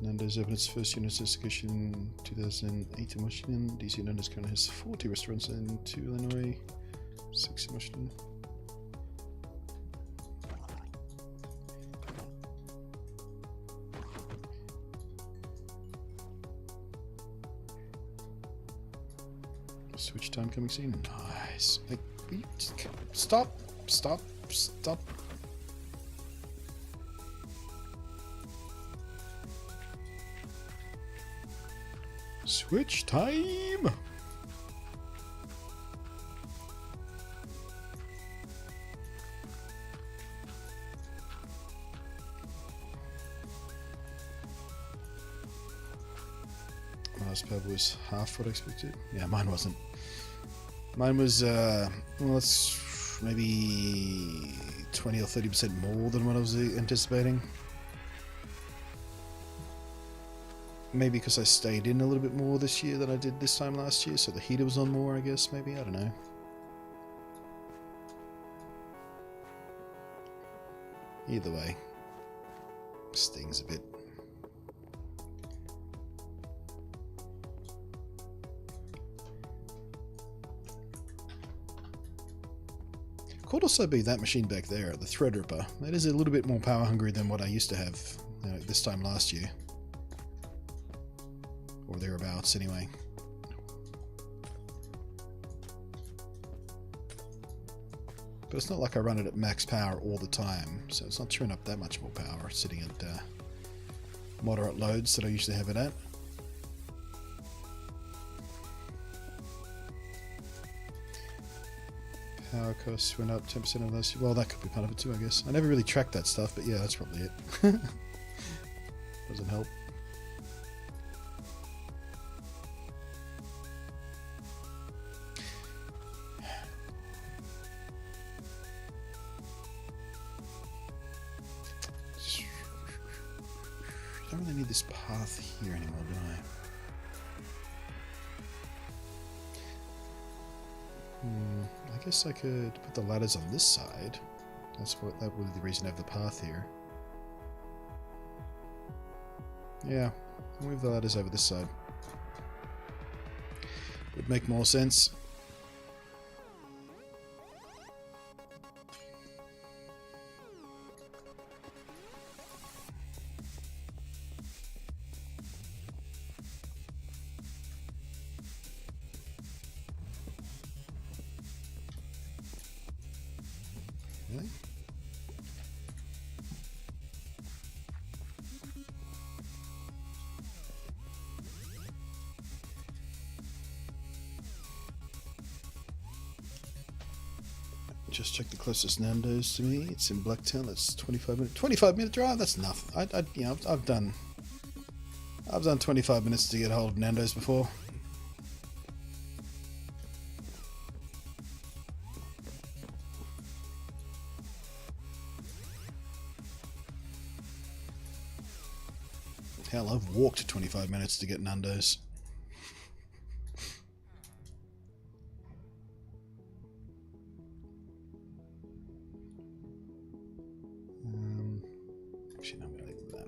Nando's opened its first unit execution in 2008 in Washington. DC Nando's currently has 40 restaurants in 2 Illinois, 6 in Washington. Switch time coming soon. Nice. Like, stop. Switch time! Last pub was half what I expected. Yeah, mine wasn't. Mine was, well, let's maybe 20 or 30% more than what I was anticipating. Maybe because I stayed in a little bit more this year than I did this time last year, so the heater was on more, I guess, maybe, I don't know. Either way, stings a bit. Could also be that machine back there, the Threadripper. That is a little bit more power hungry than what I used to have this time last year. Or thereabouts, anyway. But it's not like I run it at max power all the time, so it's not chewing up that much more power sitting at moderate loads that I usually have it at. Power costs went up 10% of those. Well, that could be part of it too, I guess. I never really tracked that stuff, but yeah, that's probably it. Doesn't help. I don't really need this path here anymore, do I? I guess I could put the ladders on this side. That would be the reason I have the path here. Yeah, move the ladders over this side. Would make more sense. Really? Just check the closest Nando's to me. It's in Blacktown. That's 25-minute drive. That's enough. I've done 25 minutes to get a hold of Nando's before. Hell, I've walked 25 minutes to get Nando's. Actually, no, I'm going to leave that.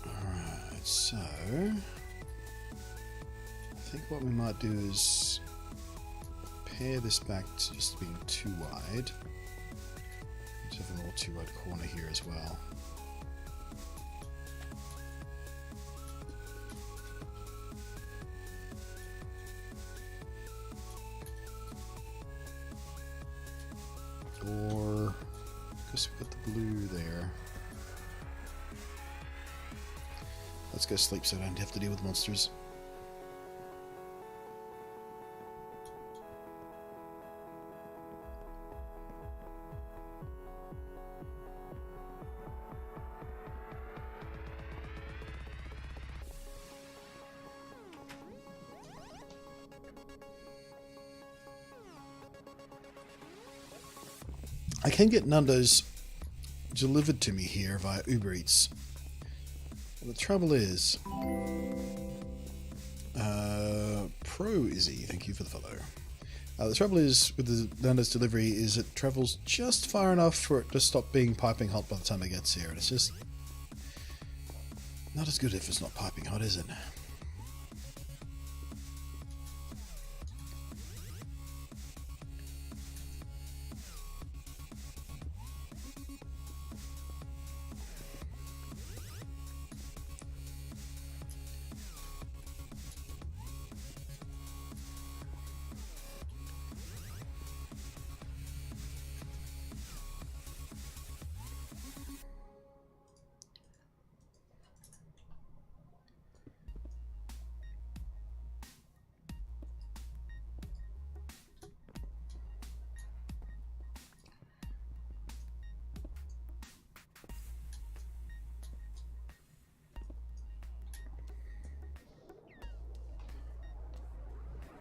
Alright, so I think what we might do is pare this back to just being too wide. Let's have a little too wide corner here as well. Or because we've got the blue there. Let's go sleep so I don't have to deal with monsters. I can get Nando's delivered to me here via Uber Eats. The trouble is, Pro Izzy, thank you for the follow. The trouble is with the Nando's delivery is it travels just far enough for it to stop being piping hot by the time it gets here. And it's just not as good if it's not piping hot, is it?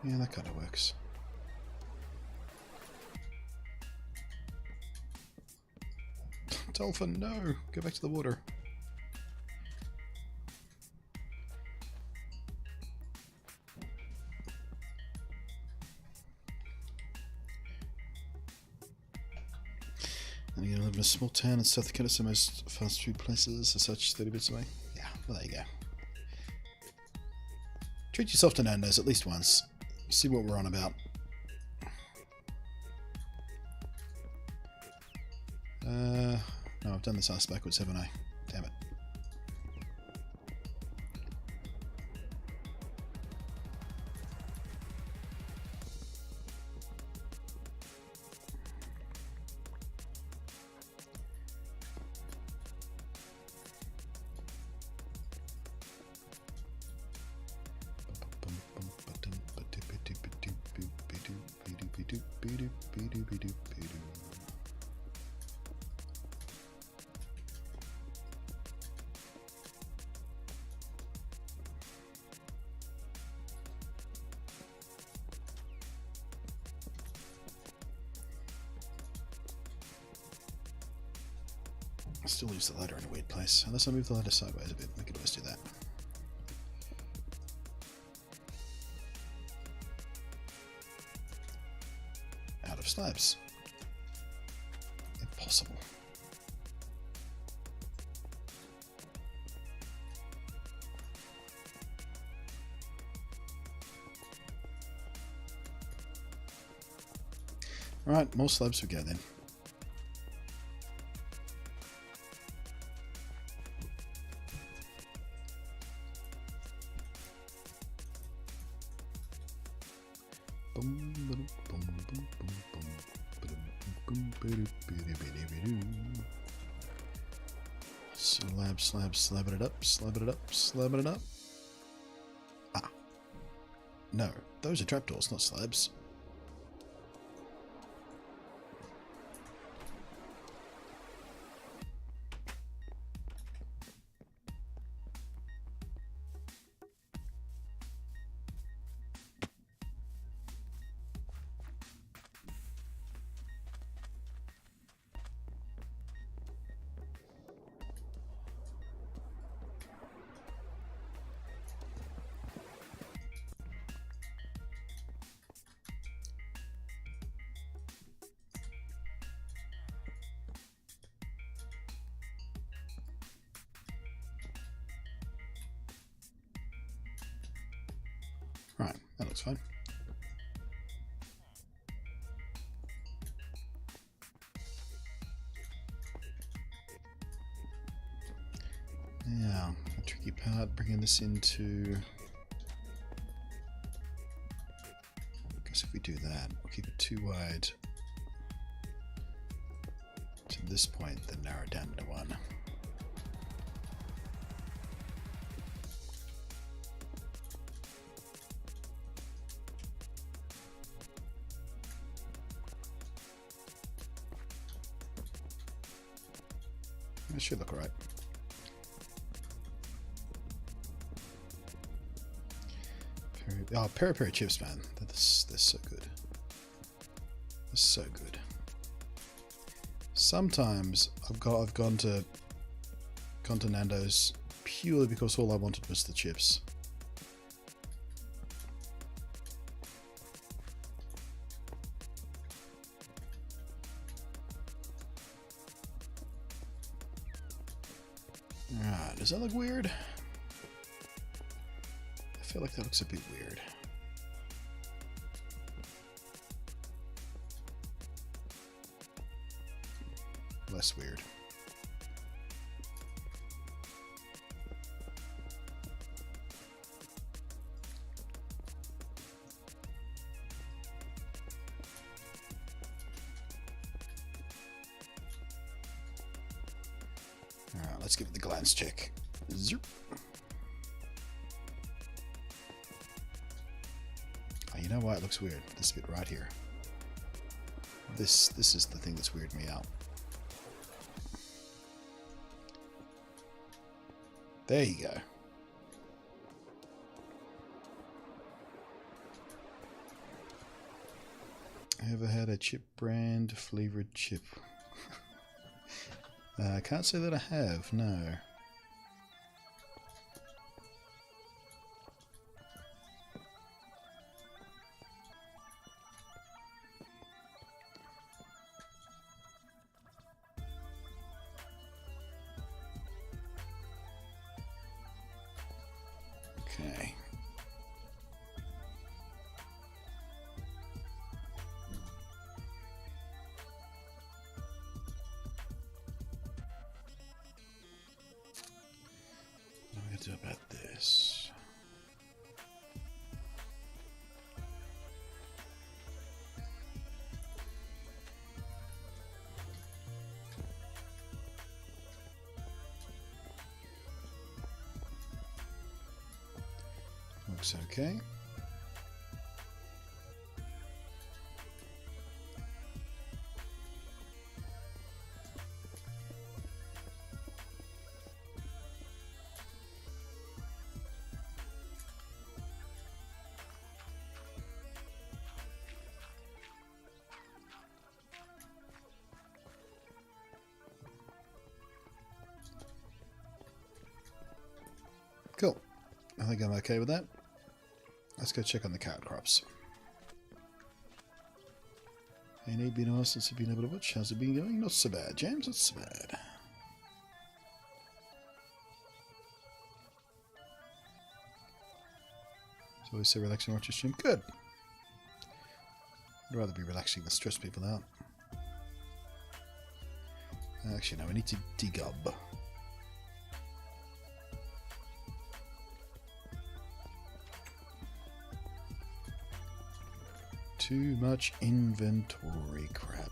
Yeah, that kind of works. Dolphin, no! Go back to the water. And you live in a small town in South Dakota, so most fast food places are such 30 minutes away. Yeah, well, there you go. Treat yourself to Nando's at least once. See what we're on about. No, I've done this ass backwards, haven't I? Damn it. I still use the ladder in a weird place. Unless I move the ladder sideways a bit, we could always do that. Out of slabs. Impossible. Alright, more slabs we go then. Slab it up, slab it up, slab it up. Ah. No, those are trapdoors, not slabs. Right, that looks fine. Now, the tricky part, bringing this into... I guess if we do that, we'll keep it too wide to this point, then narrow it down to one. That should look alright. Oh, peri-peri chips, man. They're so good. They're so good. Sometimes I've gone to Nando's purely because all I wanted was the chips. Ah, does that look weird? I feel like that looks a bit weird. Less weird. Alright, let's give it the glance check. Zoop. Oh, you know why it looks weird? This bit right here. This is the thing that's weirded me out. There you go. Ever had a chip brand flavoured chip? I can't say that I have, no. Okay. What am I going to do about this? Looks okay. Cool. I think I'm okay with that. Let's go check on the carrot crops. Hey, need been a while since you've been able to watch. How's it been going? Not so bad, James. Not so bad. It's always so relaxing to watch your stream. Good. I'd rather be relaxing than stress people out. Actually, no, I need to degub. Too much inventory crap.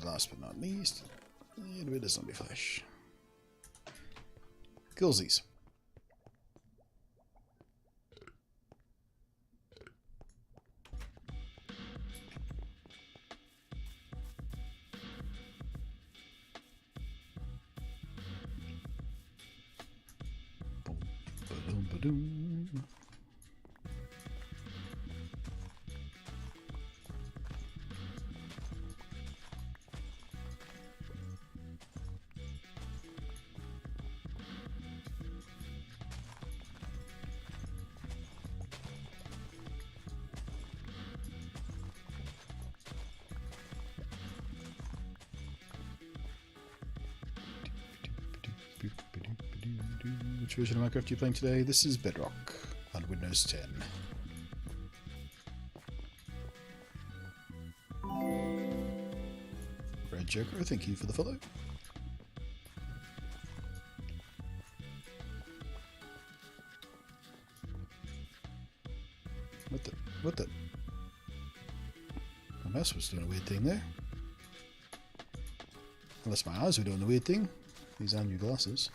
Last but not least, a little bit of zombie flesh. Gilsies. Boom, ba-doom. Which version of Minecraft are you playing today? This is Bedrock on Windows 10. Red Joker, thank you for the follow. What the? My mouse was doing a weird thing there. Unless my eyes were doing the weird thing. These are new glasses.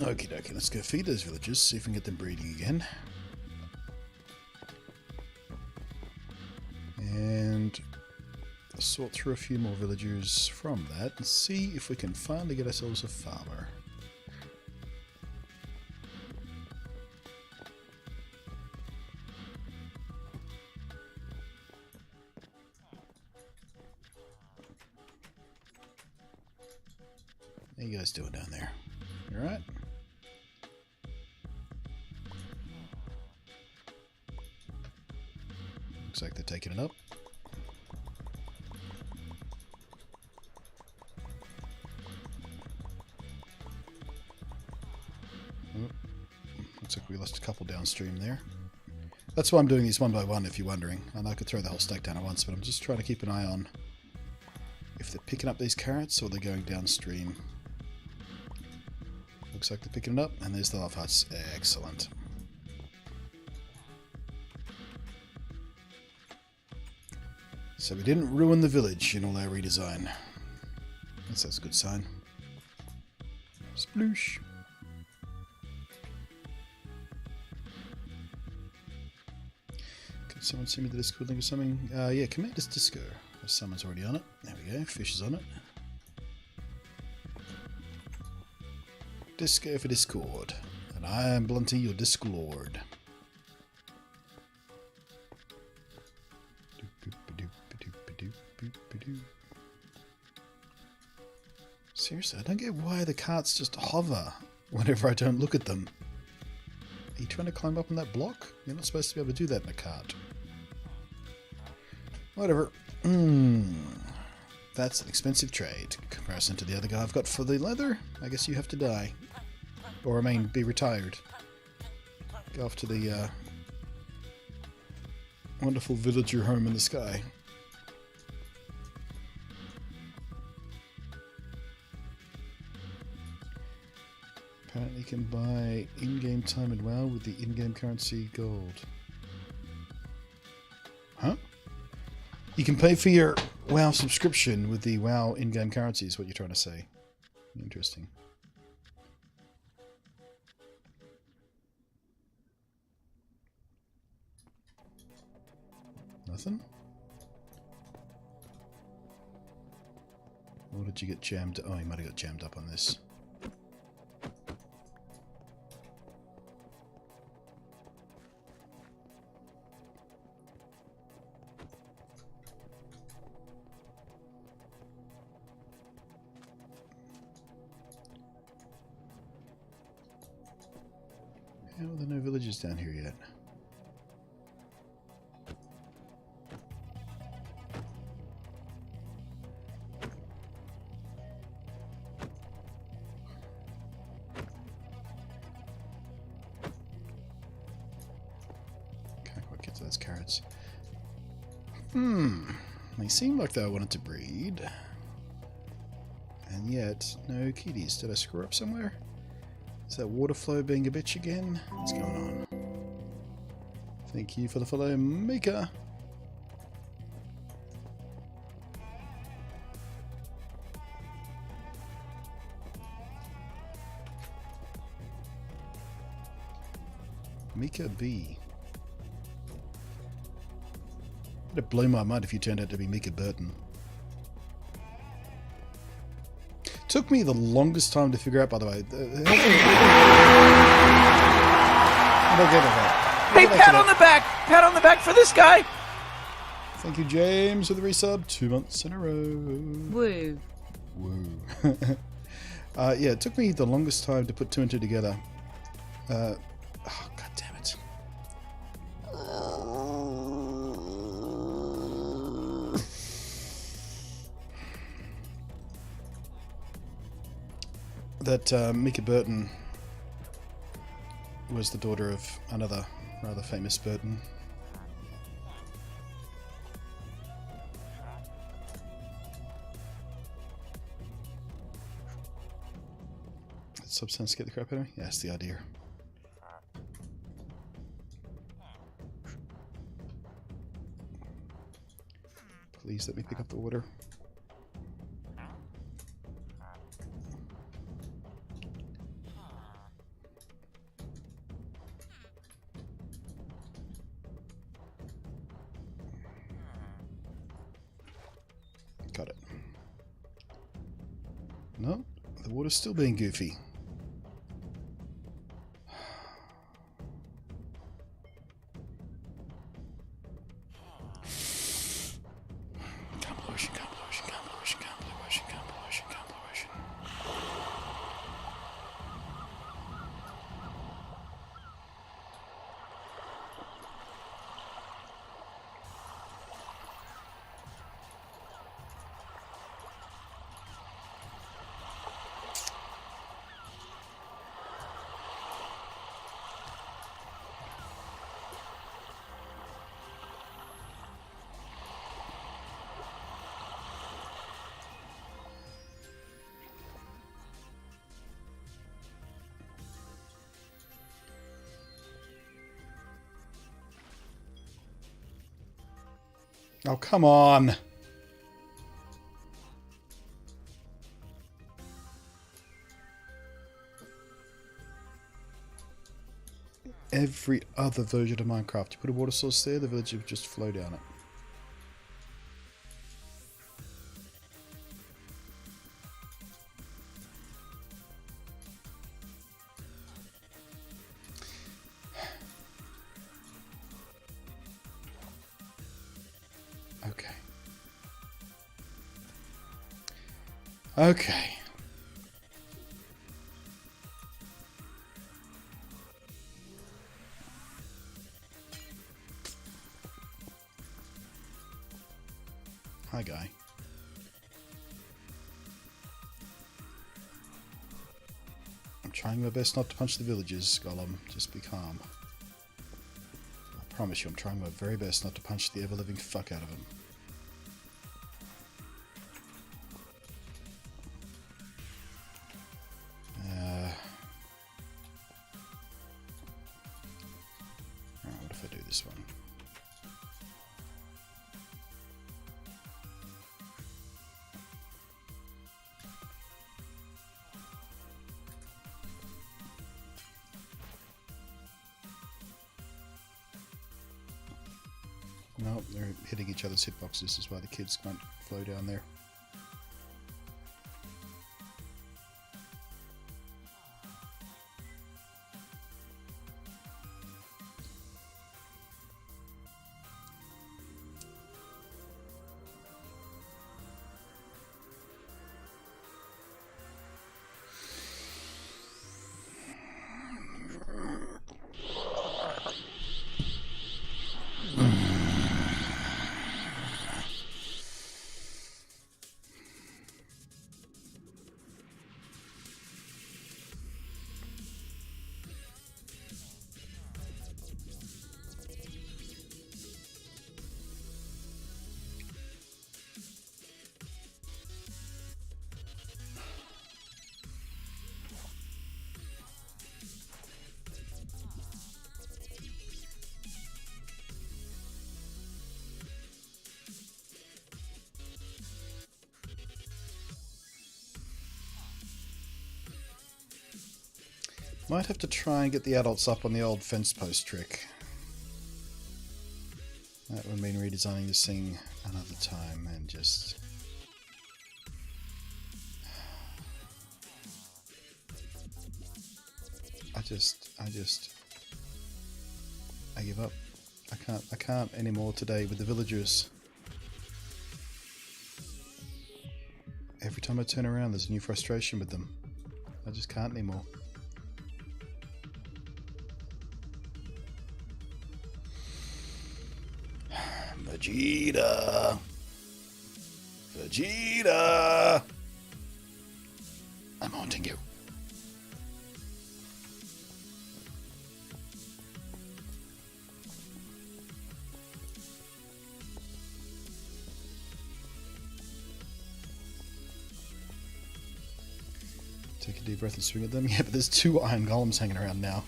Okie dokie, let's go feed those villagers, see if we can get them breeding again. And sort through a few more villagers from that and see if we can finally get ourselves a farmer. How you guys doing down there? You alright? Looks like they're taking it up. Looks like we lost a couple downstream there. That's why I'm doing these one by one, if you're wondering. And I could throw the whole stack down at once, but I'm just trying to keep an eye on if they're picking up these carrots or they're going downstream. Looks like they're picking it up, and there's the love huts. Excellent. So we didn't ruin the village in all our redesign. That's a good sign. Sploosh. Could someone send me the Discord link or something? Yeah, Commander's Disco. Someone's already on it. There we go. Fish is on it. Disco for Discord. And I am Blunty, your Disc Lord. Seriously, I don't get why the carts just hover whenever I don't look at them. Are you trying to climb up on that block? You're not supposed to be able to do that in a cart. Whatever. That's an expensive trade in comparison to the other guy I've got for the leather. I guess you have to die. Or, I mean, be retired. Go off to the wonderful villager home in the sky. Apparently you can buy in-game time in WoW with the in-game currency gold. Huh? You can pay for your WoW subscription with the WoW in-game currency is what you're trying to say. Interesting. Nothing? Or did you get jammed? Oh, you might have got jammed up on this. How are there no villages down here yet? Can't quite get to those carrots. They seem like they wanted to breed. And yet, no kitties. Did I screw up somewhere? Is that water flow being a bitch again? What's going on? Thank you for the follow, Mika. Mika B. It'd blow my mind if you turned out to be Mika Burton. Took me the longest time to figure out, by the way. Hey, pat on the back! Pat on the back for this guy! Thank you, James, for the resub. 2 months in a row. Woo. Woo. Yeah, it took me the longest time to put two and two together. Oh, God damn it. That Mika Burton was the daughter of another rather famous Burton. Did Substance get the crap out of me? Yeah, that's the idea. Please let me pick up the water. Got it. No, the water's still being goofy. Come blue ocean, come blue ocean, come blue ocean, come blue ocean, come blue ocean, come blue ocean. Oh, come on. Every other version of Minecraft, you put a water source there, the village would just flow down it. Okay. Okay. Hi, guy. I'm trying my best not to punch the villagers, Gollum. Just be calm. I promise you, I'm trying my very best not to punch the ever-living fuck out of them. Alright, what if I do this one? No, they're hitting each other's hitboxes. This is why the kids can't flow down there. Might have to try and get the adults up on the old fence post trick. That would mean redesigning this thing another time and just... I give up. I can't anymore today with the villagers. Every time I turn around there's a new frustration with them. I just can't anymore. Vegeta! Vegeta! I'm haunting you. Take a deep breath and swing at them. Yeah, but there's 2 iron golems hanging around now.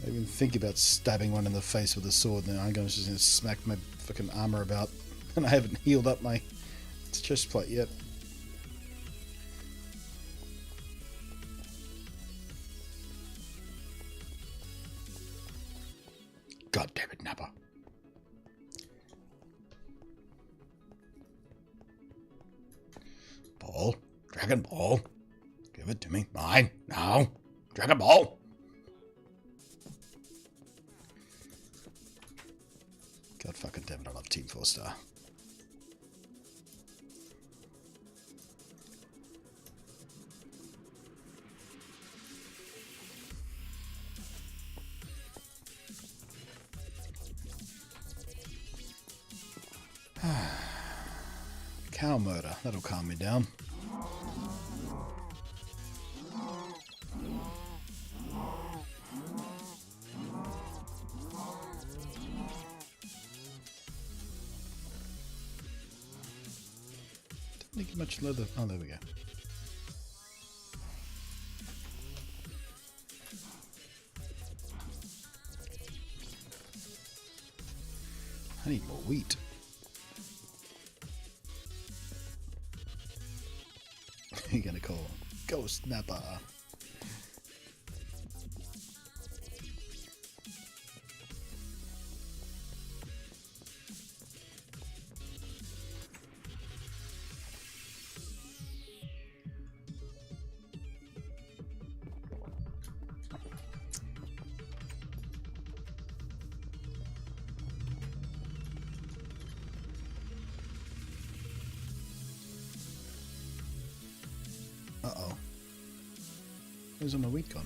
I even think about stabbing one in the face with a sword, and the iron golem's just going to smack my fucking armor about, and I haven't healed up my chest plate yet. God damn it, Nappa. Ball. Dragon Ball. Give it to me. Mine. Now. Dragon Ball. God fucking damn it, I love Team 4-Star. Cow murder. That'll calm me down. Didn't get much leather. Oh, there we go. I need more wheat. You're gonna call Ghost Napper. Uh-oh. Where's all my wheat gone?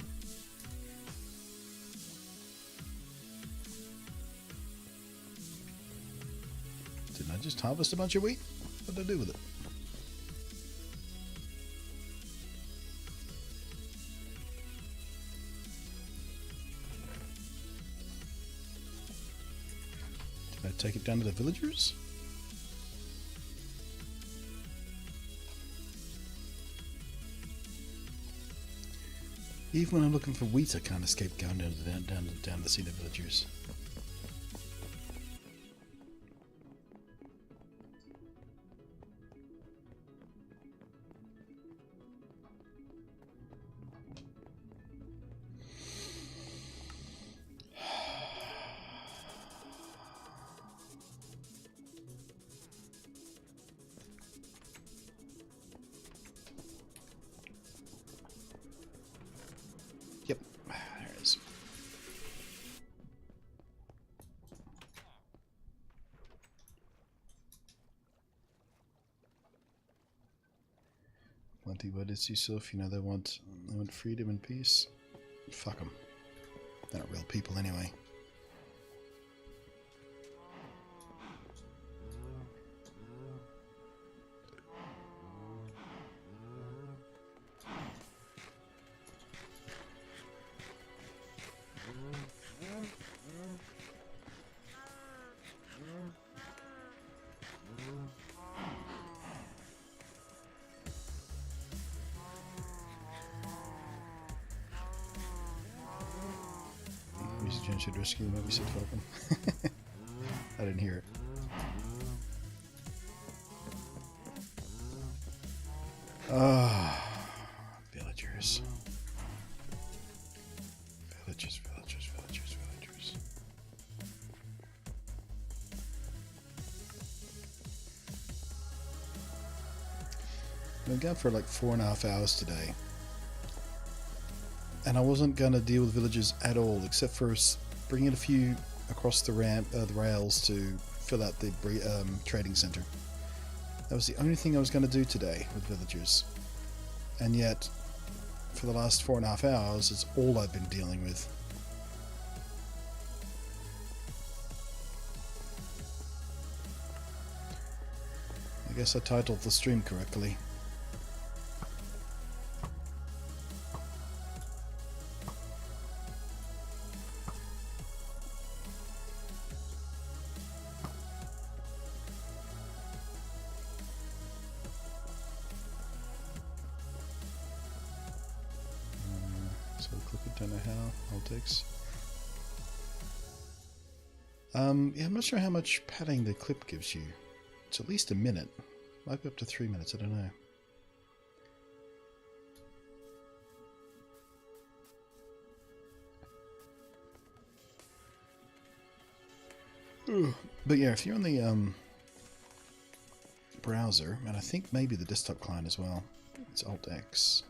Didn't I just harvest a bunch of wheat? What did I do with it? Did I take it down to the villagers? Even when I'm looking for wheat, I can't escape going down to see the villagers. Yep, there it is. Plenty what is Yusuf, you know they want freedom and peace. Fuck them. They're not real people anyway. Jen should rescue them. We said fuck them. I didn't hear it. Ah, villagers. Villagers. I've been gone for like 4.5 hours today. And I wasn't going to deal with villagers at all, except for bringing a few across the rails to fill out the trading center. That was the only thing I was going to do today with villagers. And yet, for the last 4.5 hours, it's all I've been dealing with. I guess I titled the stream correctly. Don't know how. Politics. Yeah, I'm not sure how much padding the clip gives you. It's at least a minute. Might be up to 3 minutes, I don't know. But yeah, if you're on the browser, and I think maybe the desktop client as well, it's Alt X.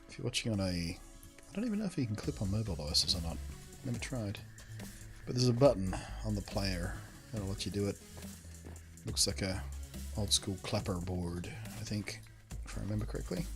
If you're watching on a, I don't even know if you can clip on mobile devices or not. Never tried. But there's a button on the player that'll let you do it. Looks like a old school clapper board, I think, if I remember correctly.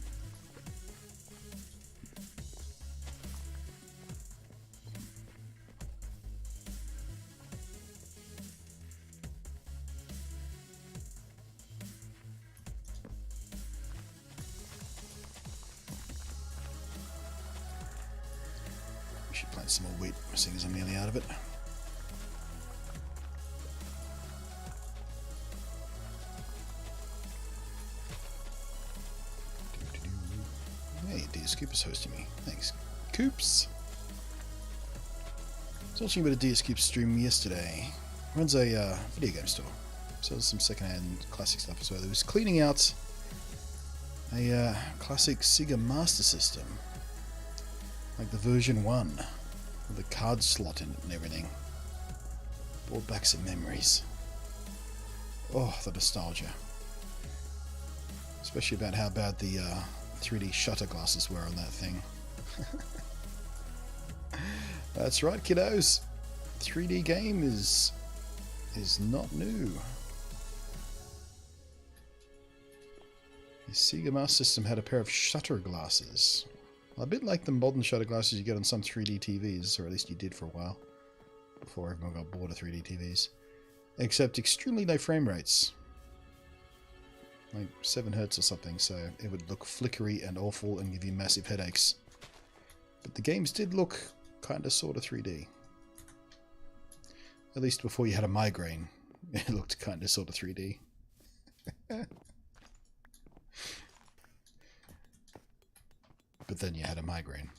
We should plant some more wheat, seeing as I'm nearly out of it. Hey, DS Coop is hosting me. Thanks, Coops. I was watching a bit of DS Coop stream yesterday. runs a video game store. Sells some second-hand classic stuff as well. He was cleaning out a classic Sega Master System, like the version 1, with a card slot in it and everything. Brought back some memories. Oh, the nostalgia. Especially about how bad the 3D shutter glasses were on that thing. That's right, kiddos. 3D game is not new. The Sega Master System had a pair of shutter glasses. A bit like the modern shutter glasses you get on some 3D TVs, or at least you did for a while, before everyone got bored of 3D TVs. Except extremely low frame rates. Like 7 Hz or something, so it would look flickery and awful and give you massive headaches. But the games did look kinda sorta 3D. At least before you had a migraine, it looked kinda sorta 3D. But then you had a migraine.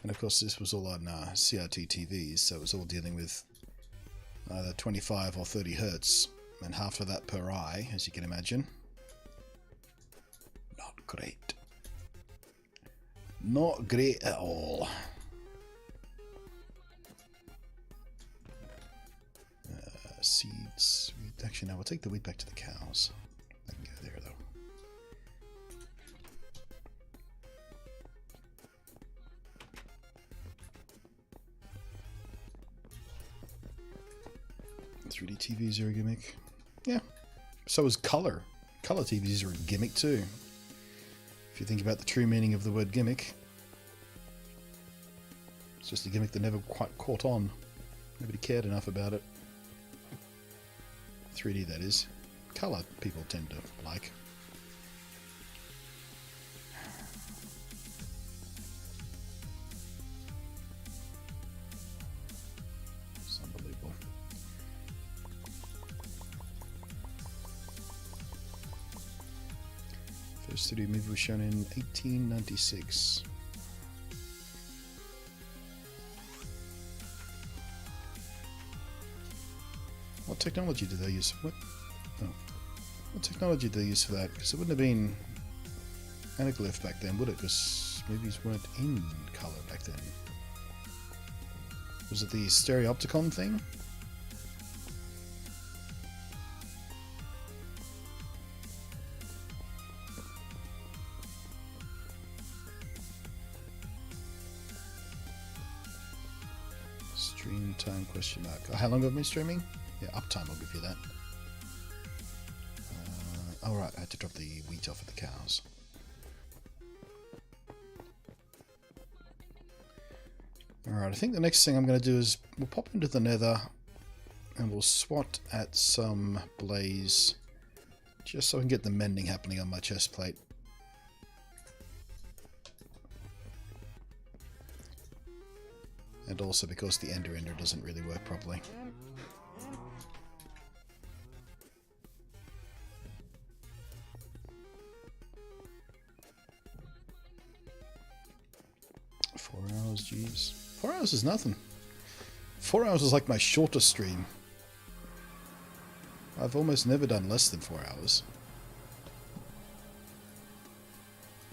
And of course this was all on CRT TVs, so it was all dealing with either 25 or 30 Hertz, and half of that per eye, as you can imagine. Not great. Not great at all. Seeds. Actually, no, we'll take the wheat back to the cows. I can go there, though. The 3D TVs are a gimmick. Yeah. So is color. Color TVs are a gimmick, too. If you think about the true meaning of the word gimmick, it's just a gimmick that never quite caught on. Nobody cared enough about it. 3D, that is. Colour people tend to like. It's unbelievable. First 3D movie was shown in 1896. What technology did they use? What technology did they use for that? Because it wouldn't have been anaglyph back then, would it? Because movies weren't in colour back then. Was it the stereopticon thing? Stream time question mark. Oh, how long have I been streaming? Yeah, uptime, I'll give you that. Alright, I had to drop the wheat off of the cows. Alright, I think the next thing I'm going to do is we'll pop into the nether and we'll swat at some blaze just so I can get the mending happening on my chest plate. And also because the ender doesn't really work properly. Jeez. 4 hours is nothing. 4 hours is like my shortest stream. I've almost never done less than 4 hours.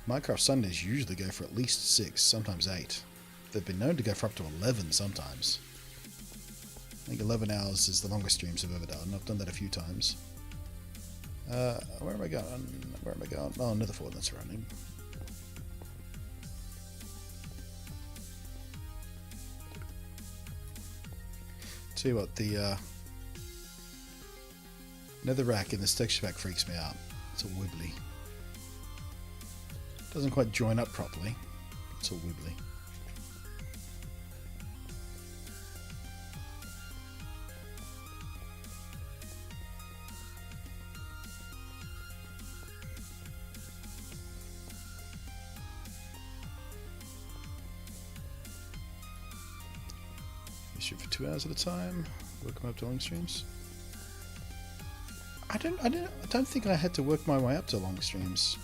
Minecraft Sundays usually go for at least 6, sometimes 8. They've been known to go for up to 11 sometimes. I think 11 hours is the longest streams I've ever done. I've done that a few times. Where am I going? Where am I going? Oh, another fort that's running. Tell you what, the nether rack in this texture pack freaks me out. It's all wibbly. Doesn't quite join up properly. It's all wibbly. Shoot for 2 hours at a time. Work them up to long streams. I don't think I had to work my way up to long streams.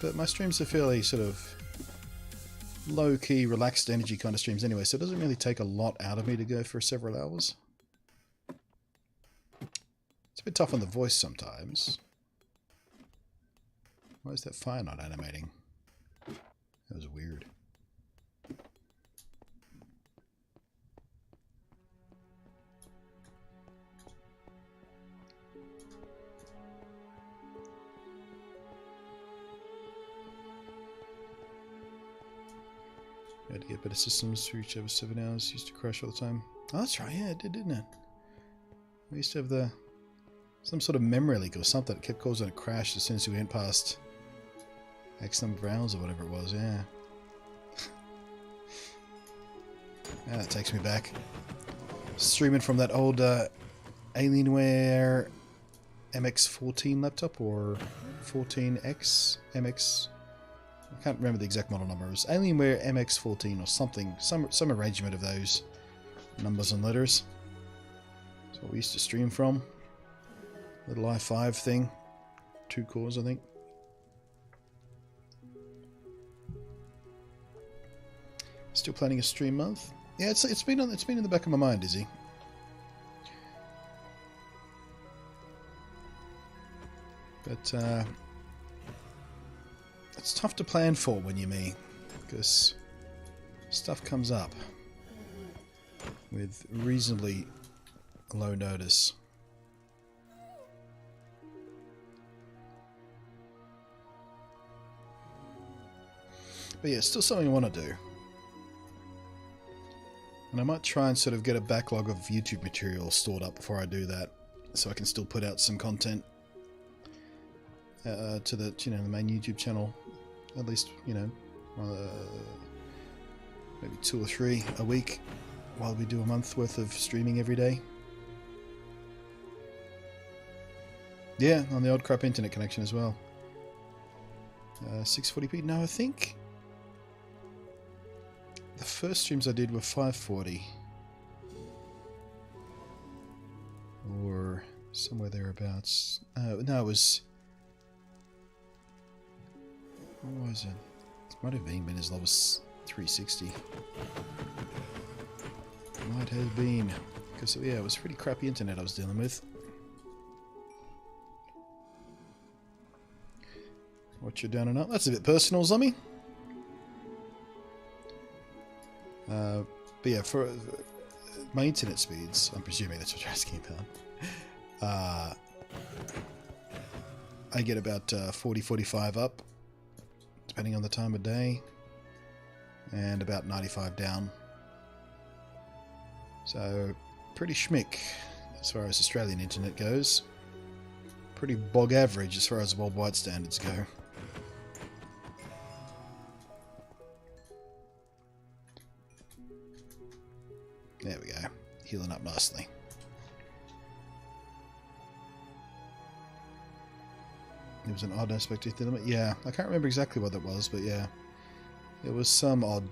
But my streams are fairly sort of low-key, relaxed energy kind of streams anyway, so it doesn't really take a lot out of me to go for several hours. It's a bit tough on the voice sometimes. Why is that fire not animating? That was weird. Had to get better systems to reach over 7 hours. Used to crash all the time. Oh, that's right. Yeah, it did, didn't it? We used to have some sort of memory leak or something that kept causing a crash as soon as we went past X number of hours or whatever it was. Yeah. Yeah, that takes me back. Streaming from that old Alienware MX14 laptop or 14X MX. I can't remember the exact model number. It was Alienware MX14 or something. Some arrangement of those numbers and letters. That's what we used to stream from. Little i5 thing. 2 cores, I think. Still planning a stream month? Yeah, it's been in the back of my mind, Izzy. But it's tough to plan for when you're me, because stuff comes up with reasonably low notice. But yeah, it's still something I want to do. And I might try and sort of get a backlog of YouTube material stored up before I do that, so I can still put out some content to the the main YouTube channel. At least, maybe 2 or 3 a week while we do a month worth of streaming every day. Yeah, on the odd crap internet connection as well. 640p? No, I think the first streams I did were 540. Or somewhere thereabouts. No, it was... What was it? It might have been as low as 360. Might have been. Because, yeah, it was pretty crappy internet I was dealing with. What you're down and up? That's a bit personal, Zombie. But yeah, for my internet speeds, I'm presuming that's what you're asking about. I get about 40-45 up, depending on the time of day, and about 95 down. So, pretty schmick as far as Australian internet goes. Pretty bog average as far as worldwide standards go. There we go. Healing up nicely. There was an odd aspect to the limit. Yeah, I can't remember exactly what that was, but yeah. There was some odd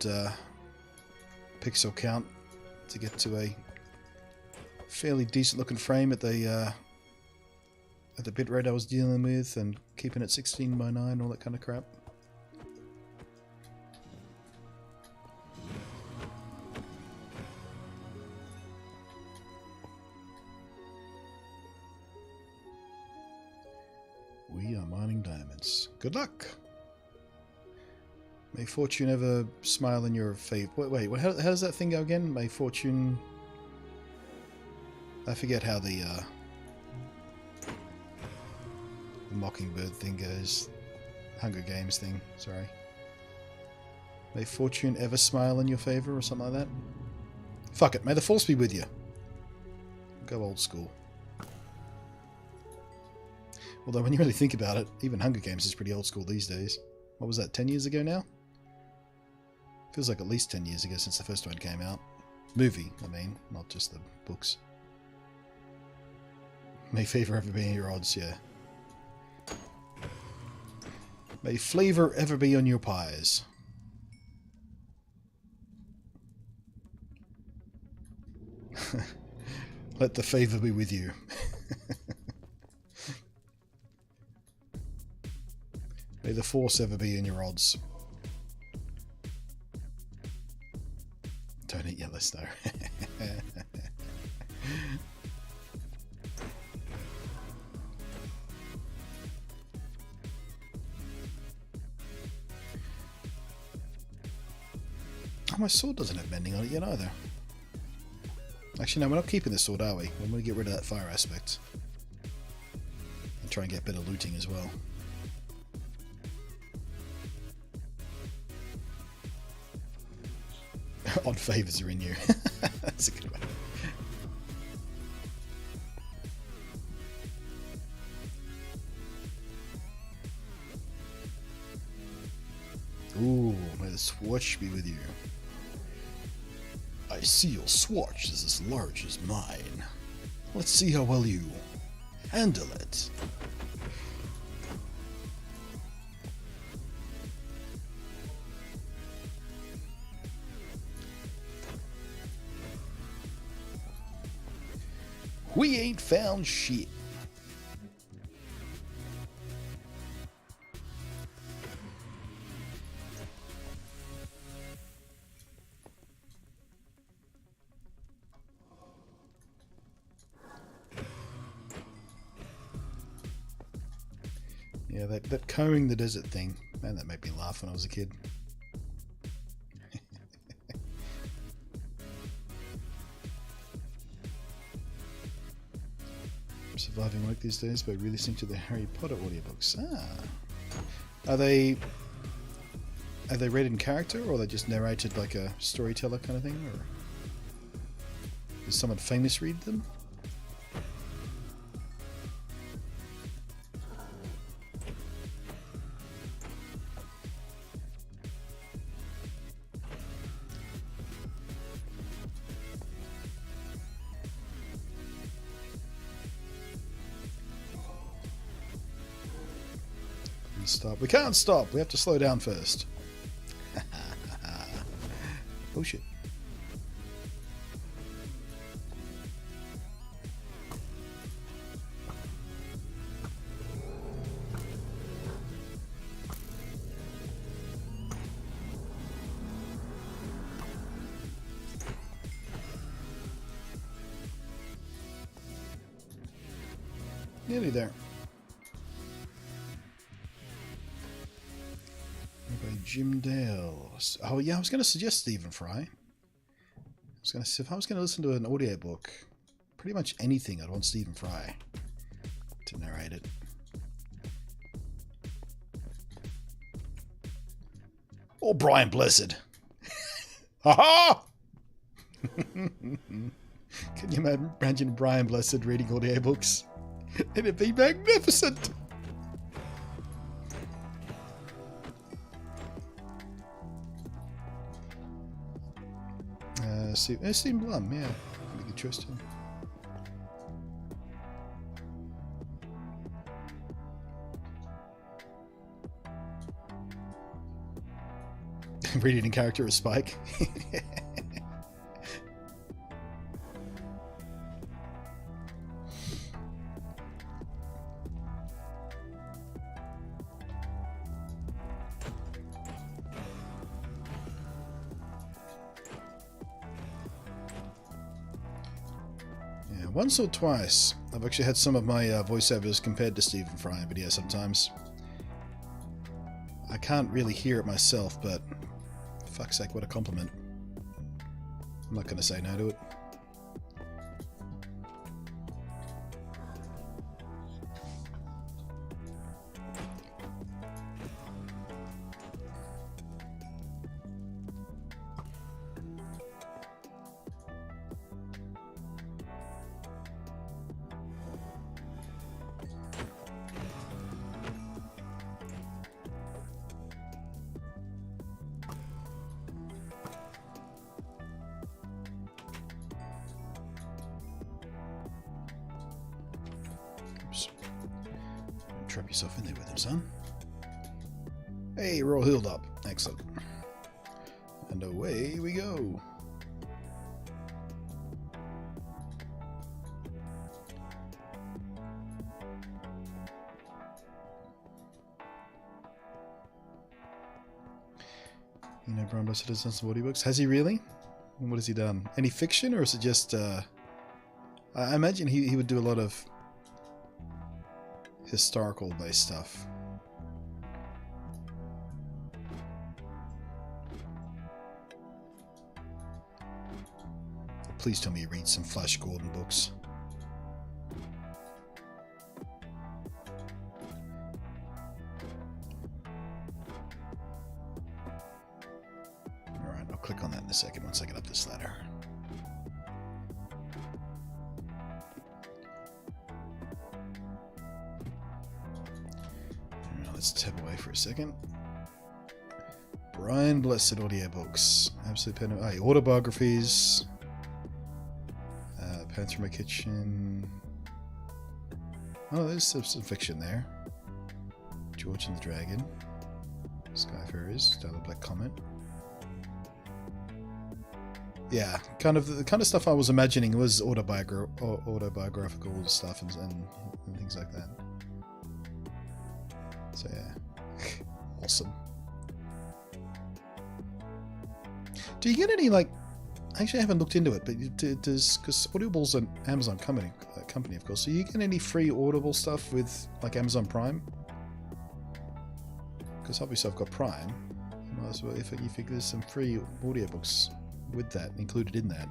pixel count to get to a fairly decent looking frame at the bitrate I was dealing with, and keeping it 16:9, all that kind of crap. We are mining diamonds. Good luck! May fortune ever smile in your face. Wait, how does that thing go again? May fortune... I forget how the Mockingbird thing goes. Hunger Games thing, sorry. May fortune ever smile in your favor, or something like that? Fuck it, may the force be with you. Go old school. Although when you really think about it, even Hunger Games is pretty old school these days. What was that, 10 years ago now? Feels like at least 10 years ago since the first one came out. Movie, I mean, not just the books. May favor ever be in your odds, yeah. May flavor ever be on your pies. Let the favor be with you. May the force ever be in your odds. Don't eat yellow snow. Oh, my sword doesn't have mending on it yet either. Actually, no, we're not keeping this sword, are we? We're going to get rid of that fire aspect. And try and get better looting as well. Odd favours are in you. That's a good one. Ooh, may the swatch be with you. I see your swatch is as large as mine. Let's see how well you handle it. We ain't found shit. Yeah, that combing the desert thing, man, that made me laugh when I was a kid. Surviving work these days by re-listening to the Harry Potter audiobooks. Are they read in character, or are they just narrated like a storyteller kind of thing, or does someone famous read them? Stop. We can't stop. We have to slow down first. Oh shit. Nearly there. Jim Dale. Oh yeah, I was going to suggest Stephen Fry. If I was going to listen to an audiobook, pretty much anything, I'd want Stephen Fry to narrate it. Or Brian Blessed. Ha-ha! Can you imagine Brian Blessed reading audiobooks? It'd be magnificent! Stephen Blum, yeah. That'd be a good choice too. Reading in character as Spike. Once or twice, I've actually had some of my voiceovers compared to Stephen Fry, but yeah, sometimes I can't really hear it myself, but fuck's sake, what a compliment. I'm not going to say no to it. Trap yourself in there with him, son. Hey, we're all healed up. Excellent. And away we go. You know, Brian Blessed has done some audiobooks. Has he really? And what has he done? Any fiction, or is it just... I imagine he would do a lot of historical-based stuff. Please tell me he reads some Flash Gordon books. Alright, I'll click on that in a second once I get up this ladder. Alright, let's tab away for a second. Brian Blessed audiobooks. Absolute pen. Oh, autobiographies. Pants from My Kitchen. Oh, there's some fiction there. George and the Dragon. Skyfarers. Starlit Black Comet. Yeah, the kind of stuff I was imagining was autobiographical stuff and things like that. So yeah, awesome. Do you get any like? Actually, I haven't looked into it, but because Audible's an Amazon company, of course. So you get any free Audible stuff with like Amazon Prime? Because obviously I've got Prime. So if there's some free audiobooks with that included in that,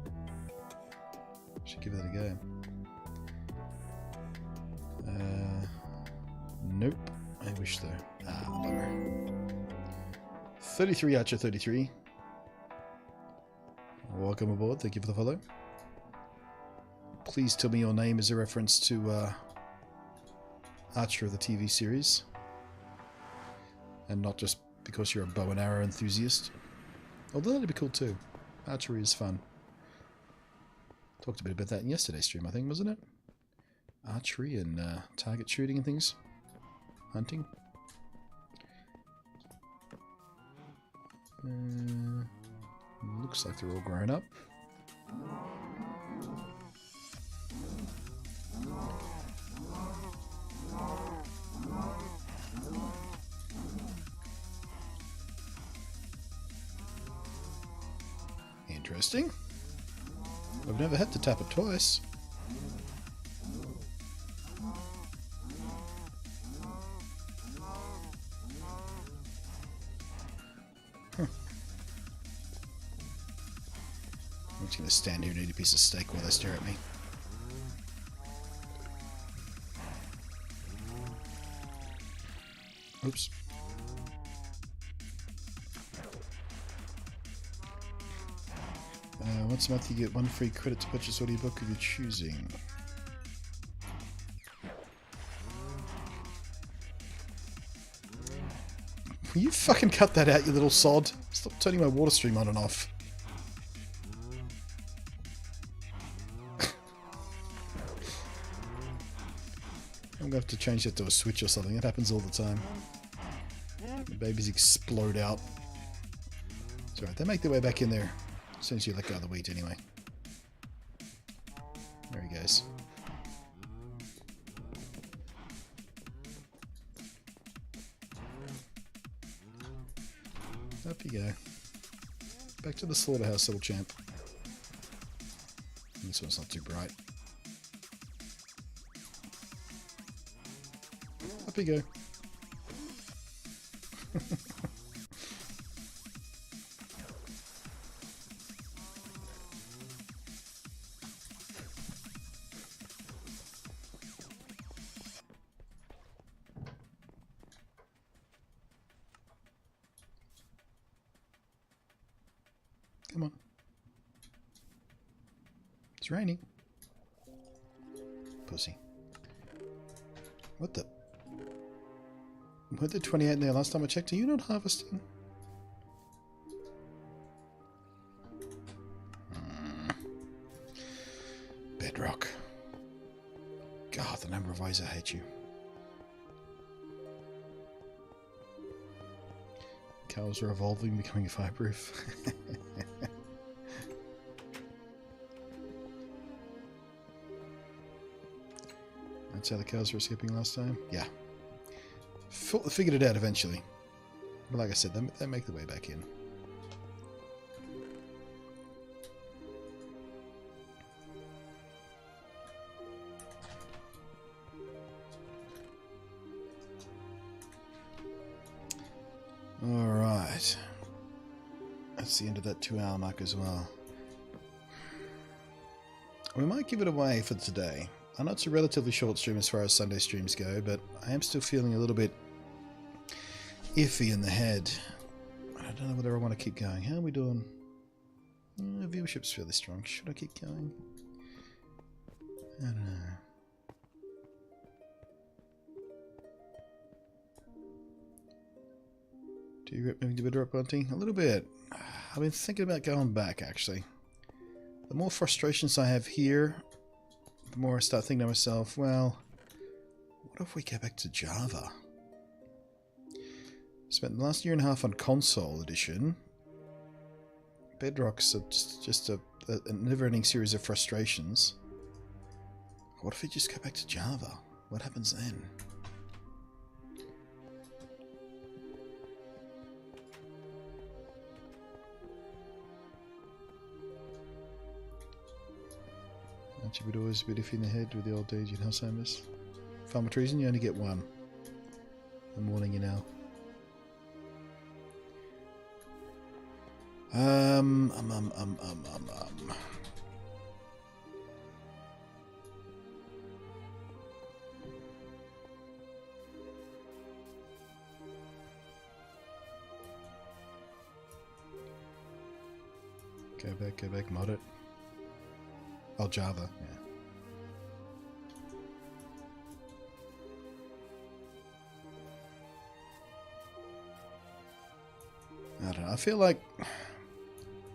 I should give that a go. Nope. I wish though. Bummer. 33 Archer 33. Welcome aboard, thank you for the follow. Please tell me your name is a reference to Archer of the TV series. And not just because you're a bow and arrow enthusiast. Although that'd be cool too. Archery is fun. Talked a bit about that in yesterday's stream, I think, wasn't it? Archery and target shooting and things. Hunting. Looks like they're all grown up. Interesting. I've never had to tap it twice. I'm just going to stand here and eat a piece of steak while they stare at me. Oops. Once a month you get one free credit to purchase audiobook of your choosing. Will you fucking cut that out, you little sod? Stop turning my water stream on and off. I'm going to have to change that to a switch or something. It happens all the time. The babies explode out. It's alright, they make their way back in there as soon as you let go of the wheat anyway. There he goes. Up you go. Back to the slaughterhouse, little champ. This one's not too bright. Up you go. Come on. It's raining. Pussy. What the? Were there 28 in there last time I checked? Are you not harvesting? Bedrock. God, the number of ways I hate you. Cows are evolving, becoming fireproof. That's how the cows were escaping last time? Yeah. Figured it out eventually. But like I said, they make their way back in. Alright. That's the end of that 2-hour mark as well. We might give it away for today. I know it's a relatively short stream as far as Sunday streams go, but I am still feeling a little bit iffy in the head. I don't know whether I want to keep going. How are we doing? Viewership's fairly strong. Should I keep going? I don't know. Do you regret moving to Bedrock, Bunty? A little bit. I've been thinking about going back, actually. The more frustrations I have here, the more I start thinking to myself, well, what if we go back to Java? Spent the last year and a half on console edition. Bedrock's just a never-ending series of frustrations. What if we just go back to Java? What happens then? You would always be iffy in the head with the old age and Alzheimer's. Farmer treason, you only get one. I'm warning you now. Go back, mod it. Oh, Java, yeah. I don't know. I feel like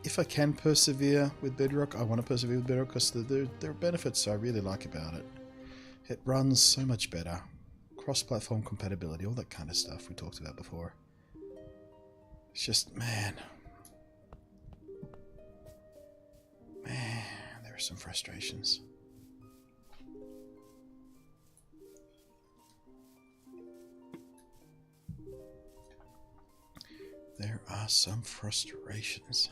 if I can persevere with Bedrock, I want to persevere with Bedrock because there are benefits I really like about it. It runs so much better. Cross-platform compatibility, all that kind of stuff we talked about before. It's just, man, there are some frustrations. There are some frustrations.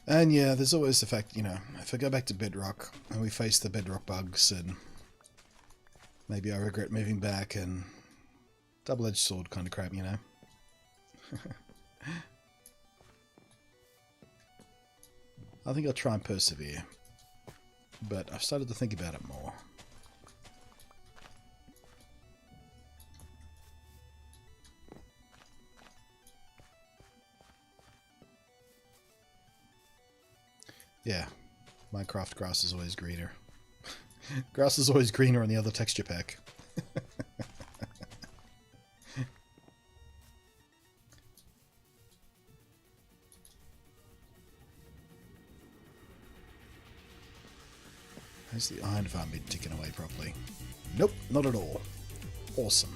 And yeah, there's always the fact, you know, if I go back to Bedrock and we face the Bedrock bugs and maybe I regret moving back and double-edged sword kind of crap, you know. I think I'll try and persevere, but I've started to think about it more. Yeah, Minecraft grass is always greener. Grass is always greener on the other texture pack. Has the iron farm been ticking away properly? Nope, not at all. Awesome.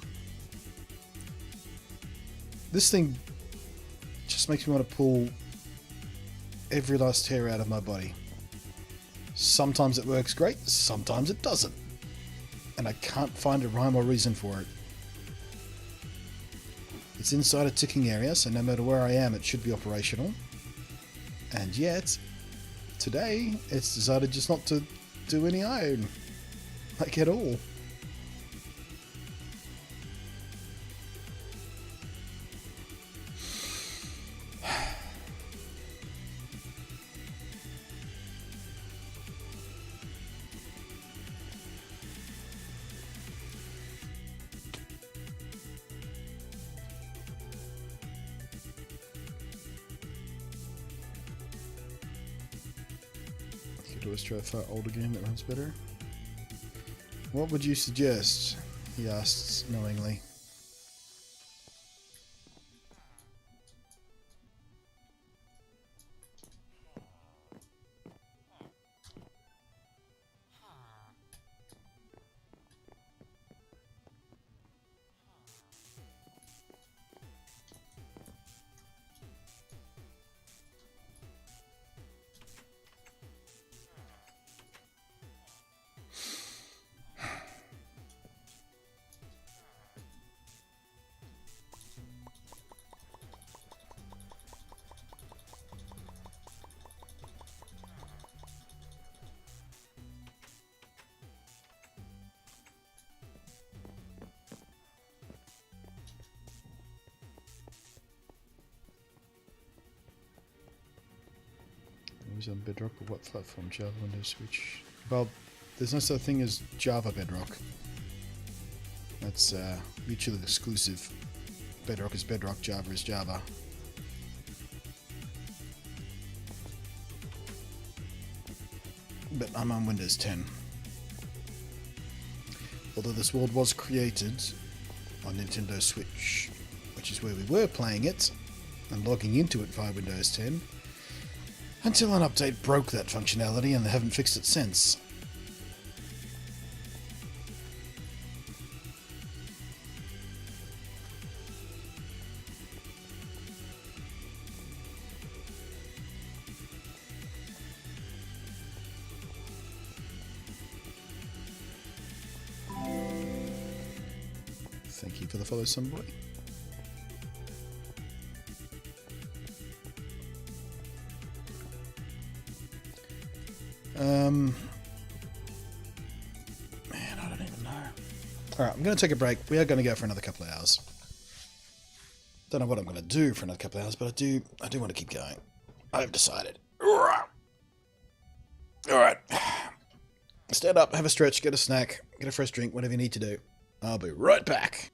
This thing just makes me want to pull every last hair out of my body. Sometimes it works great, sometimes it doesn't. And I can't find a rhyme or reason for it. It's inside a ticking area, so no matter where I am, it should be operational. And yet, today, it's decided just not to do any iron. Like at all. Always try to fight older game that runs better. What would you suggest? He asks knowingly. was on Bedrock, but what platform? Java, Windows, Switch. Well, there's no such thing as Java Bedrock. That's mutually exclusive. Bedrock is Bedrock, Java is Java. But I'm on Windows 10. Although this world was created on Nintendo Switch, which is where we were playing it and logging into it via Windows 10, until an update broke that functionality and they haven't fixed it since. Thank you for the follow, somebody. Man, I don't even know. Alright, I'm going to take a break. We are going to go for another couple of hours. Don't know what I'm going to do for another couple of hours, but I do want to keep going. I've decided. Alright. Stand up, have a stretch, get a snack, get a fresh drink, whatever you need to do. I'll be right back.